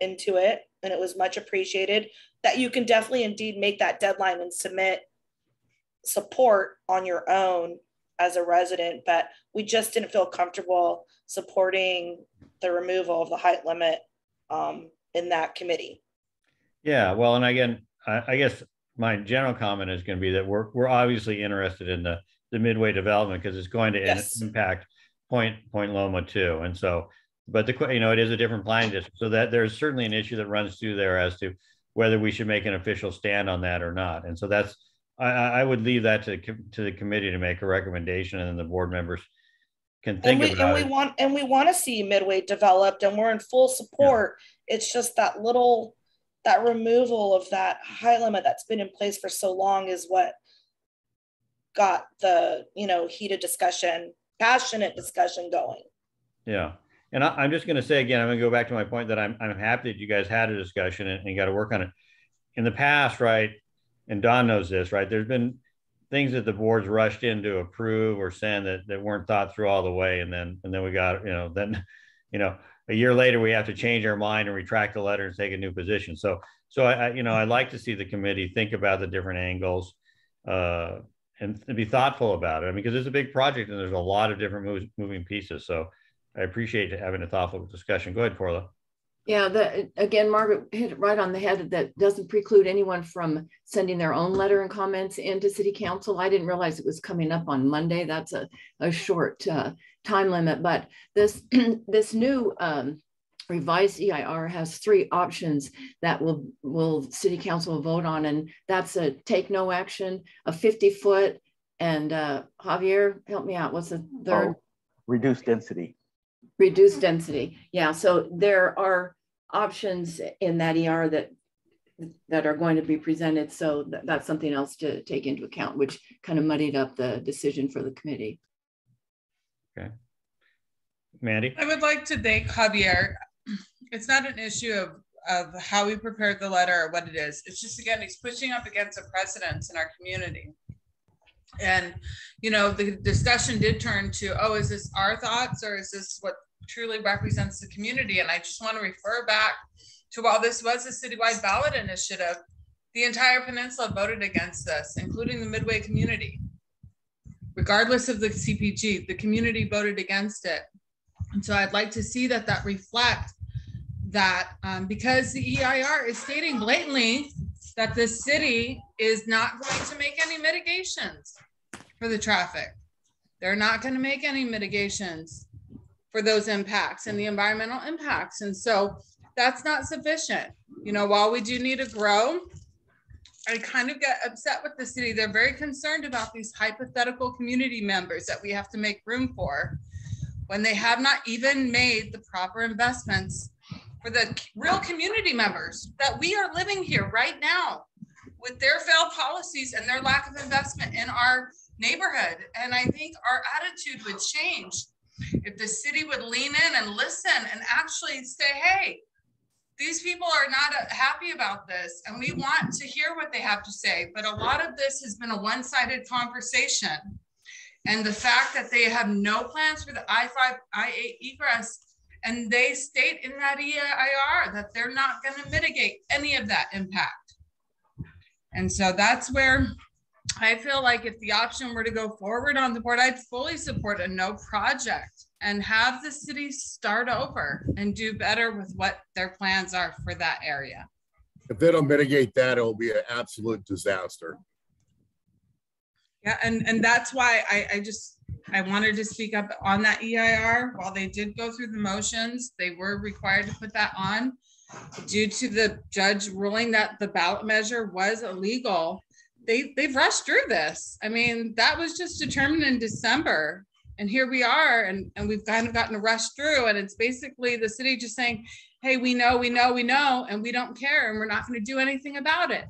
into it, and it was much appreciated, that you can definitely indeed make that deadline and submit support on your own as a resident. But we just didn't feel comfortable supporting the removal of the height limit in that committee. Yeah, well, and again, I guess my general comment is going to be that we're obviously interested in the Midway development, because it's going to impact Point Loma too. And so, but you know, it is a different planning district, so that there's certainly an issue that runs through there as to whether we should make an official stand on that or not. And so that's, I would leave that to the committee to make a recommendation, and then the board members can think about it. We want to see Midway developed, and we're in full support. Yeah. It's just that removal of that high limit that's been in place for so long is what got the, you know, heated discussion, passionate discussion going. Yeah. And I'm just going to say again, I'm going to go back to my point that I'm happy that you guys had a discussion and got to work on it. In the past, right, and Don knows this, right, there's been things that the boards rushed in to approve or send that weren't thought through all the way. And then we got, a year later, we have to change our mind and retract the letter and take a new position. So I'd like to see the committee think about the different angles and be thoughtful about it. I mean, because it's a big project and there's a lot of different moving pieces. So I appreciate having a thoughtful discussion. Go ahead, Corla. Yeah, again, Margaret hit it right on the head. That doesn't preclude anyone from sending their own letter and comments into City Council. I didn't realize it was coming up on Monday. That's a short time limit. But this new revised EIR has 3 options that will City Council vote on, and that's a take no action, a 50-foot, and Javier, help me out. What's the third? Oh, reduced density. Reduced density. Yeah, so there are options in that ER that are going to be presented. So that's something else to take into account, which kind of muddied up the decision for the committee. Okay. Mandy? I would like to thank Javier. It's not an issue of how we prepared the letter or what it is. It's just, again, he's pushing up against a precedent in our community. And, you know, the discussion did turn to, oh, is this our thoughts or is this what truly represents the community? And I just want to refer back to, while this was a citywide ballot initiative, the entire peninsula voted against this, including the Midway community. Regardless of the CPG, the community voted against it. And so I'd like to see that reflect that because the EIR is stating blatantly that the city is not going to make any mitigations for the traffic. They're not going to make any mitigations for those impacts and the environmental impacts. And so that's not sufficient. You know, while we do need to grow, I kind of get upset with the city. They're very concerned about these hypothetical community members that we have to make room for when they have not even made the proper investments for the real community members that we are living here right now with their failed policies and their lack of investment in our neighborhood. And I think our attitude would change if the city would lean in and listen and actually say, hey, these people are not happy about this and we want to hear what they have to say. But a lot of this has been a one-sided conversation. And the fact that they have no plans for the I-5, I-8 egress, and they state in that EIR that they're not going to mitigate any of that impact. And so that's where I feel like if the option were to go forward on the board, I'd fully support a no project and have the city start over and do better with what their plans are for that area. If they don't mitigate that, it'll be an absolute disaster. Yeah, and that's why I wanted to speak up on that EIR. While they did go through the motions, they were required to put that on due to the judge ruling that the ballot measure was illegal. They've rushed through this. I mean, that was just determined in December. And here we are, and we've kind of gotten to rush through. And it's basically the city just saying, hey, we know, and we don't care, and we're not going to do anything about it.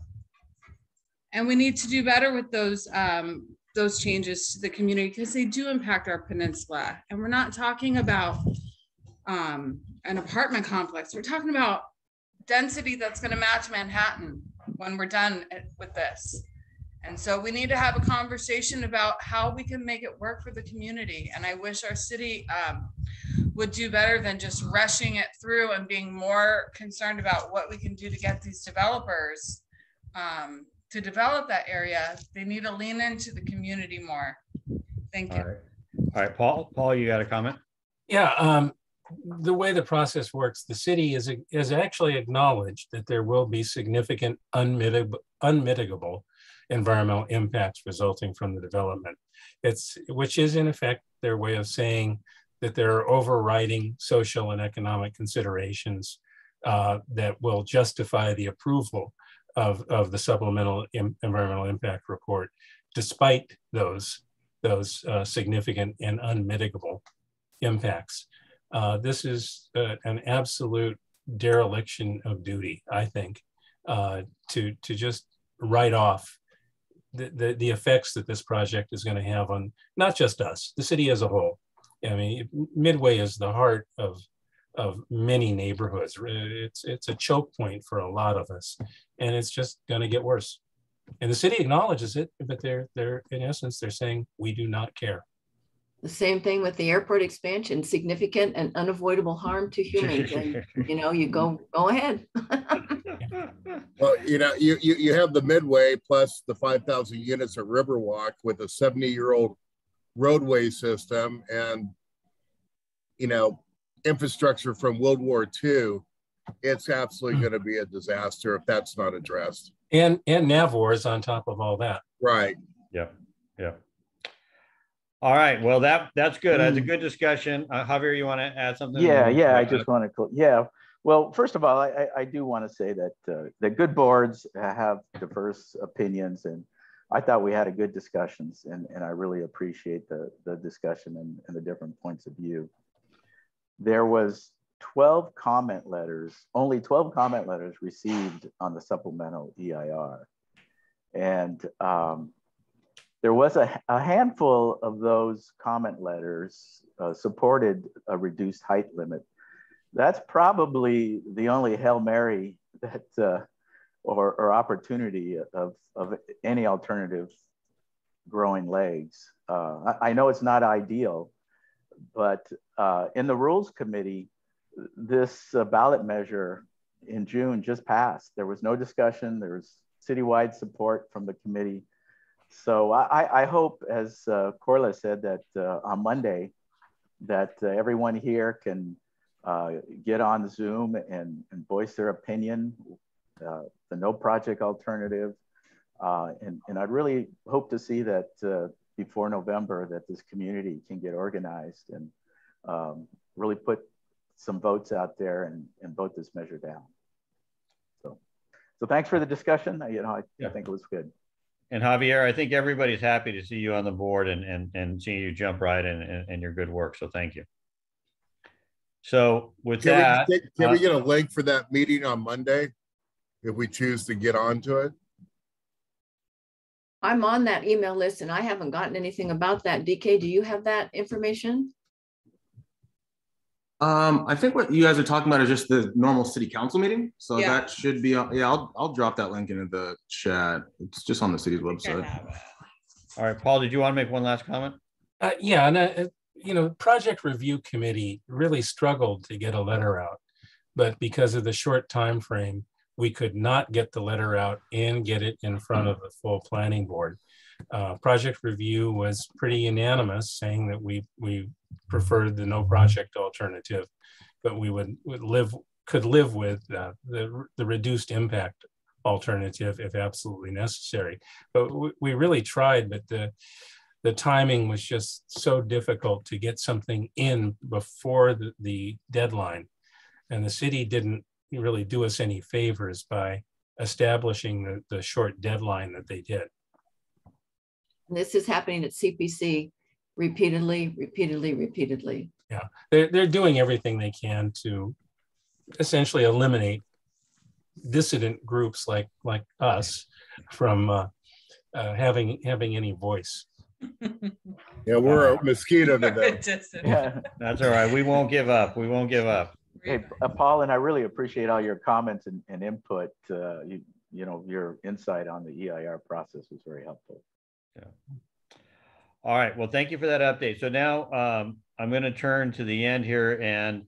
And we need to do better with those changes to the community because they do impact our peninsula. And we're not talking about an apartment complex. We're talking about density that's going to match Manhattan when we're done with this. And so we need to have a conversation about how we can make it work for the community. And I wish our city would do better than just rushing it through and being more concerned about what we can do to get these developers to develop that area. They need to lean into the community more. Thank you. All right, Paul, you got a comment? Yeah, the way the process works, the city is actually acknowledged that there will be significant unmitigable environmental impacts resulting from the development. Which is in effect their way of saying that there are overriding social and economic considerations that will justify the approval of the supplemental environmental impact report, despite those significant and unmitigable impacts. This is an absolute dereliction of duty, I think, to just write off the effects that this project is going to have on not just us, the city as a whole. I mean, Midway is the heart of many neighborhoods. It's a choke point for a lot of us, and it's just going to get worse. And the city acknowledges it, but they're in essence, they're saying we do not care. The same thing with the airport expansion, significant and unavoidable harm to humans. And, you know, you go ahead. Well, you know, you have the Midway plus the 5,000 units at Riverwalk with a 70-year-old roadway system and, you know, infrastructure from World War II. It's absolutely going to be a disaster if that's not addressed. And Navwars on top of all that. Right. Yep. Yep. All right. Well, that's good. That's a good discussion. Javier, you want to add something? Yeah. I just want to. Yeah. Well, first of all, I do want to say that the good boards have diverse opinions, and I thought we had a good discussions, and I really appreciate the discussion and the different points of view. There was 12 comment letters, only 12 comment letters received on the supplemental EIR. And there was a handful of those comment letters supported a reduced height limit. That's probably the only Hail Mary that, or opportunity of any alternative growing legs. I know it's not ideal, but in the Rules Committee, this ballot measure in June just passed. There was no discussion. There was citywide support from the committee. So I hope, as Corla said, that on Monday, that everyone here can get on Zoom and voice their opinion, the no project alternative. And I'd really hope to see that before November, that this community can get organized and really put some votes out there and vote this measure down. So thanks for the discussion. You know, I think it was good. And Javier, I think everybody's happy to see you on the board and seeing you jump right in your good work. So thank you. So with that, can we get a link for that meeting on Monday if we choose to get onto it? I'm on that email list and I haven't gotten anything about that. DK, do you have that information? I think what you guys are talking about is just the normal city council meeting. So that should be, I'll drop that link into the chat. It's just on the city's website. All right, Paul, did you want to make one last comment? Yeah, and you know, Project Review Committee really struggled to get a letter out, but because of the short time frame, we could not get the letter out and get it in front of the full planning board. Project Review was pretty unanimous, saying that we preferred the no project alternative, but we could live with the reduced impact alternative if absolutely necessary. But we really tried, but the timing was just so difficult to get something in before the deadline, and the city didn't really do us any favors by establishing the short deadline that they did. And this is happening at CPC repeatedly. Yeah, they're doing everything they can to essentially eliminate dissident groups like us from having any voice. Yeah, we're a mosquito to them. Yeah. That's all right. We won't give up. We won't give up. Hey, Paul, and I really appreciate all your comments and input. You know, your insight on the EIR process was very helpful. Yeah. All right. Well, thank you for that update. So now I'm going to turn to the end here and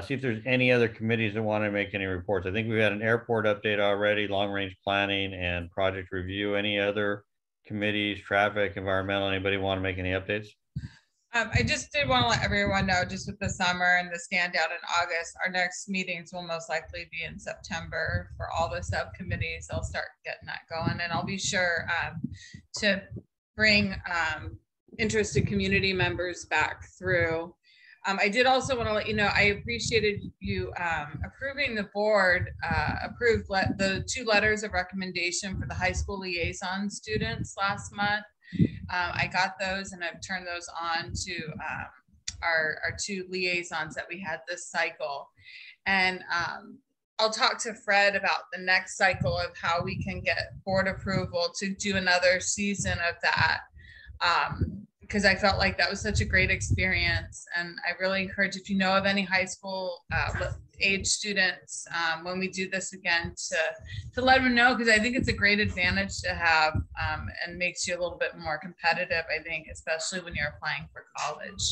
see if there's any other committees that want to make any reports. I think we've had an airport update already, long range planning and project review. Any other committees, traffic, environmental, anybody want to make any updates? I just did want to let everyone know, just with the summer and the stand down in August, our next meetings will most likely be in September for all the subcommittees. I'll start getting that going, and I'll be sure to bring interested community members back through. I did also want to let you know, I appreciated you approving the board, approved the 2 letters of recommendation for the high school liaison students last month. I got those and I've turned those on to our 2 liaisons that we had this cycle. And I'll talk to Fred about the next cycle of how we can get board approval to do another season of that. Because I felt like that was such a great experience. And I really encourage, if you know of any high school age students, when we do this again, to let them know, because I think it's a great advantage to have, and makes you a little bit more competitive, I think, especially when you're applying for college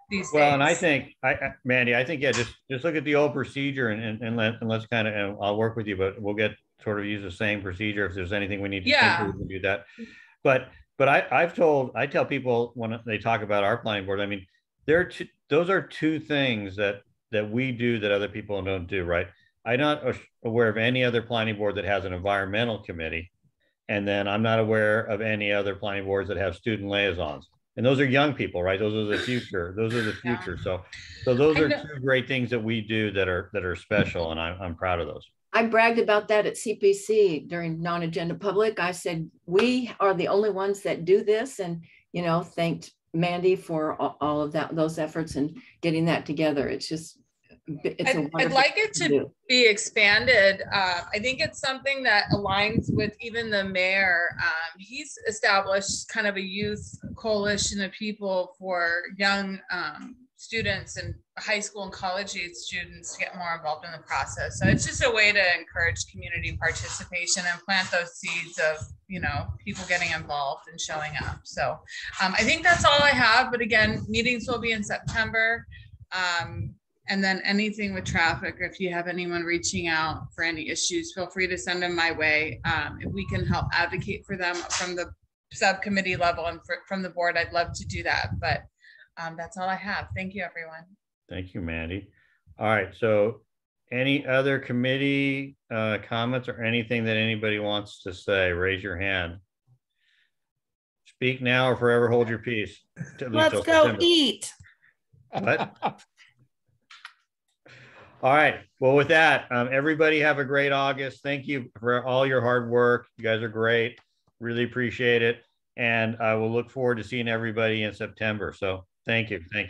these days. Well, and I think, Mandy, I think, yeah, just look at the old procedure and let's kind of, and I'll work with you, but we'll get sort of use the same procedure. If there's anything we need to think, we can do that. But I tell people when they talk about our planning board, I mean, those are two things that we do that other people don't do, right? I'm not aware of any other planning board that has an environmental committee. And then I'm not aware of any other planning boards that have student liaisons. And those are young people, right? Those are the future. Those are the future. So those are two great things that we do that are special, and I'm proud of those. I bragged about that at CPC during non-agenda public. I said, we are the only ones that do this, and, you know, thanked Mandy for all of those efforts and getting that together. It's just, I'd like it to be expanded. I think it's something that aligns with even the mayor. He's established kind of a youth coalition of people for young students and high school and college age students to get more involved in the process. So it's just a way to encourage community participation and plant those seeds of, you know, people getting involved and showing up. So I think that's all I have. But again, meetings will be in September. And then anything with traffic, if you have anyone reaching out for any issues, feel free to send them my way. If we can help advocate for them from the subcommittee level and from the board, I'd love to do that. But that's all I have. Thank you, everyone. Thank you, Mandy. All right. So any other committee comments or anything that anybody wants to say? Raise your hand. Speak now or forever hold your peace. Let's go September. Eat. What? All right. Well, with that, everybody have a great August. Thank you for all your hard work. You guys are great. Really appreciate it. And I will look forward to seeing everybody in September. So thank you. Thank you.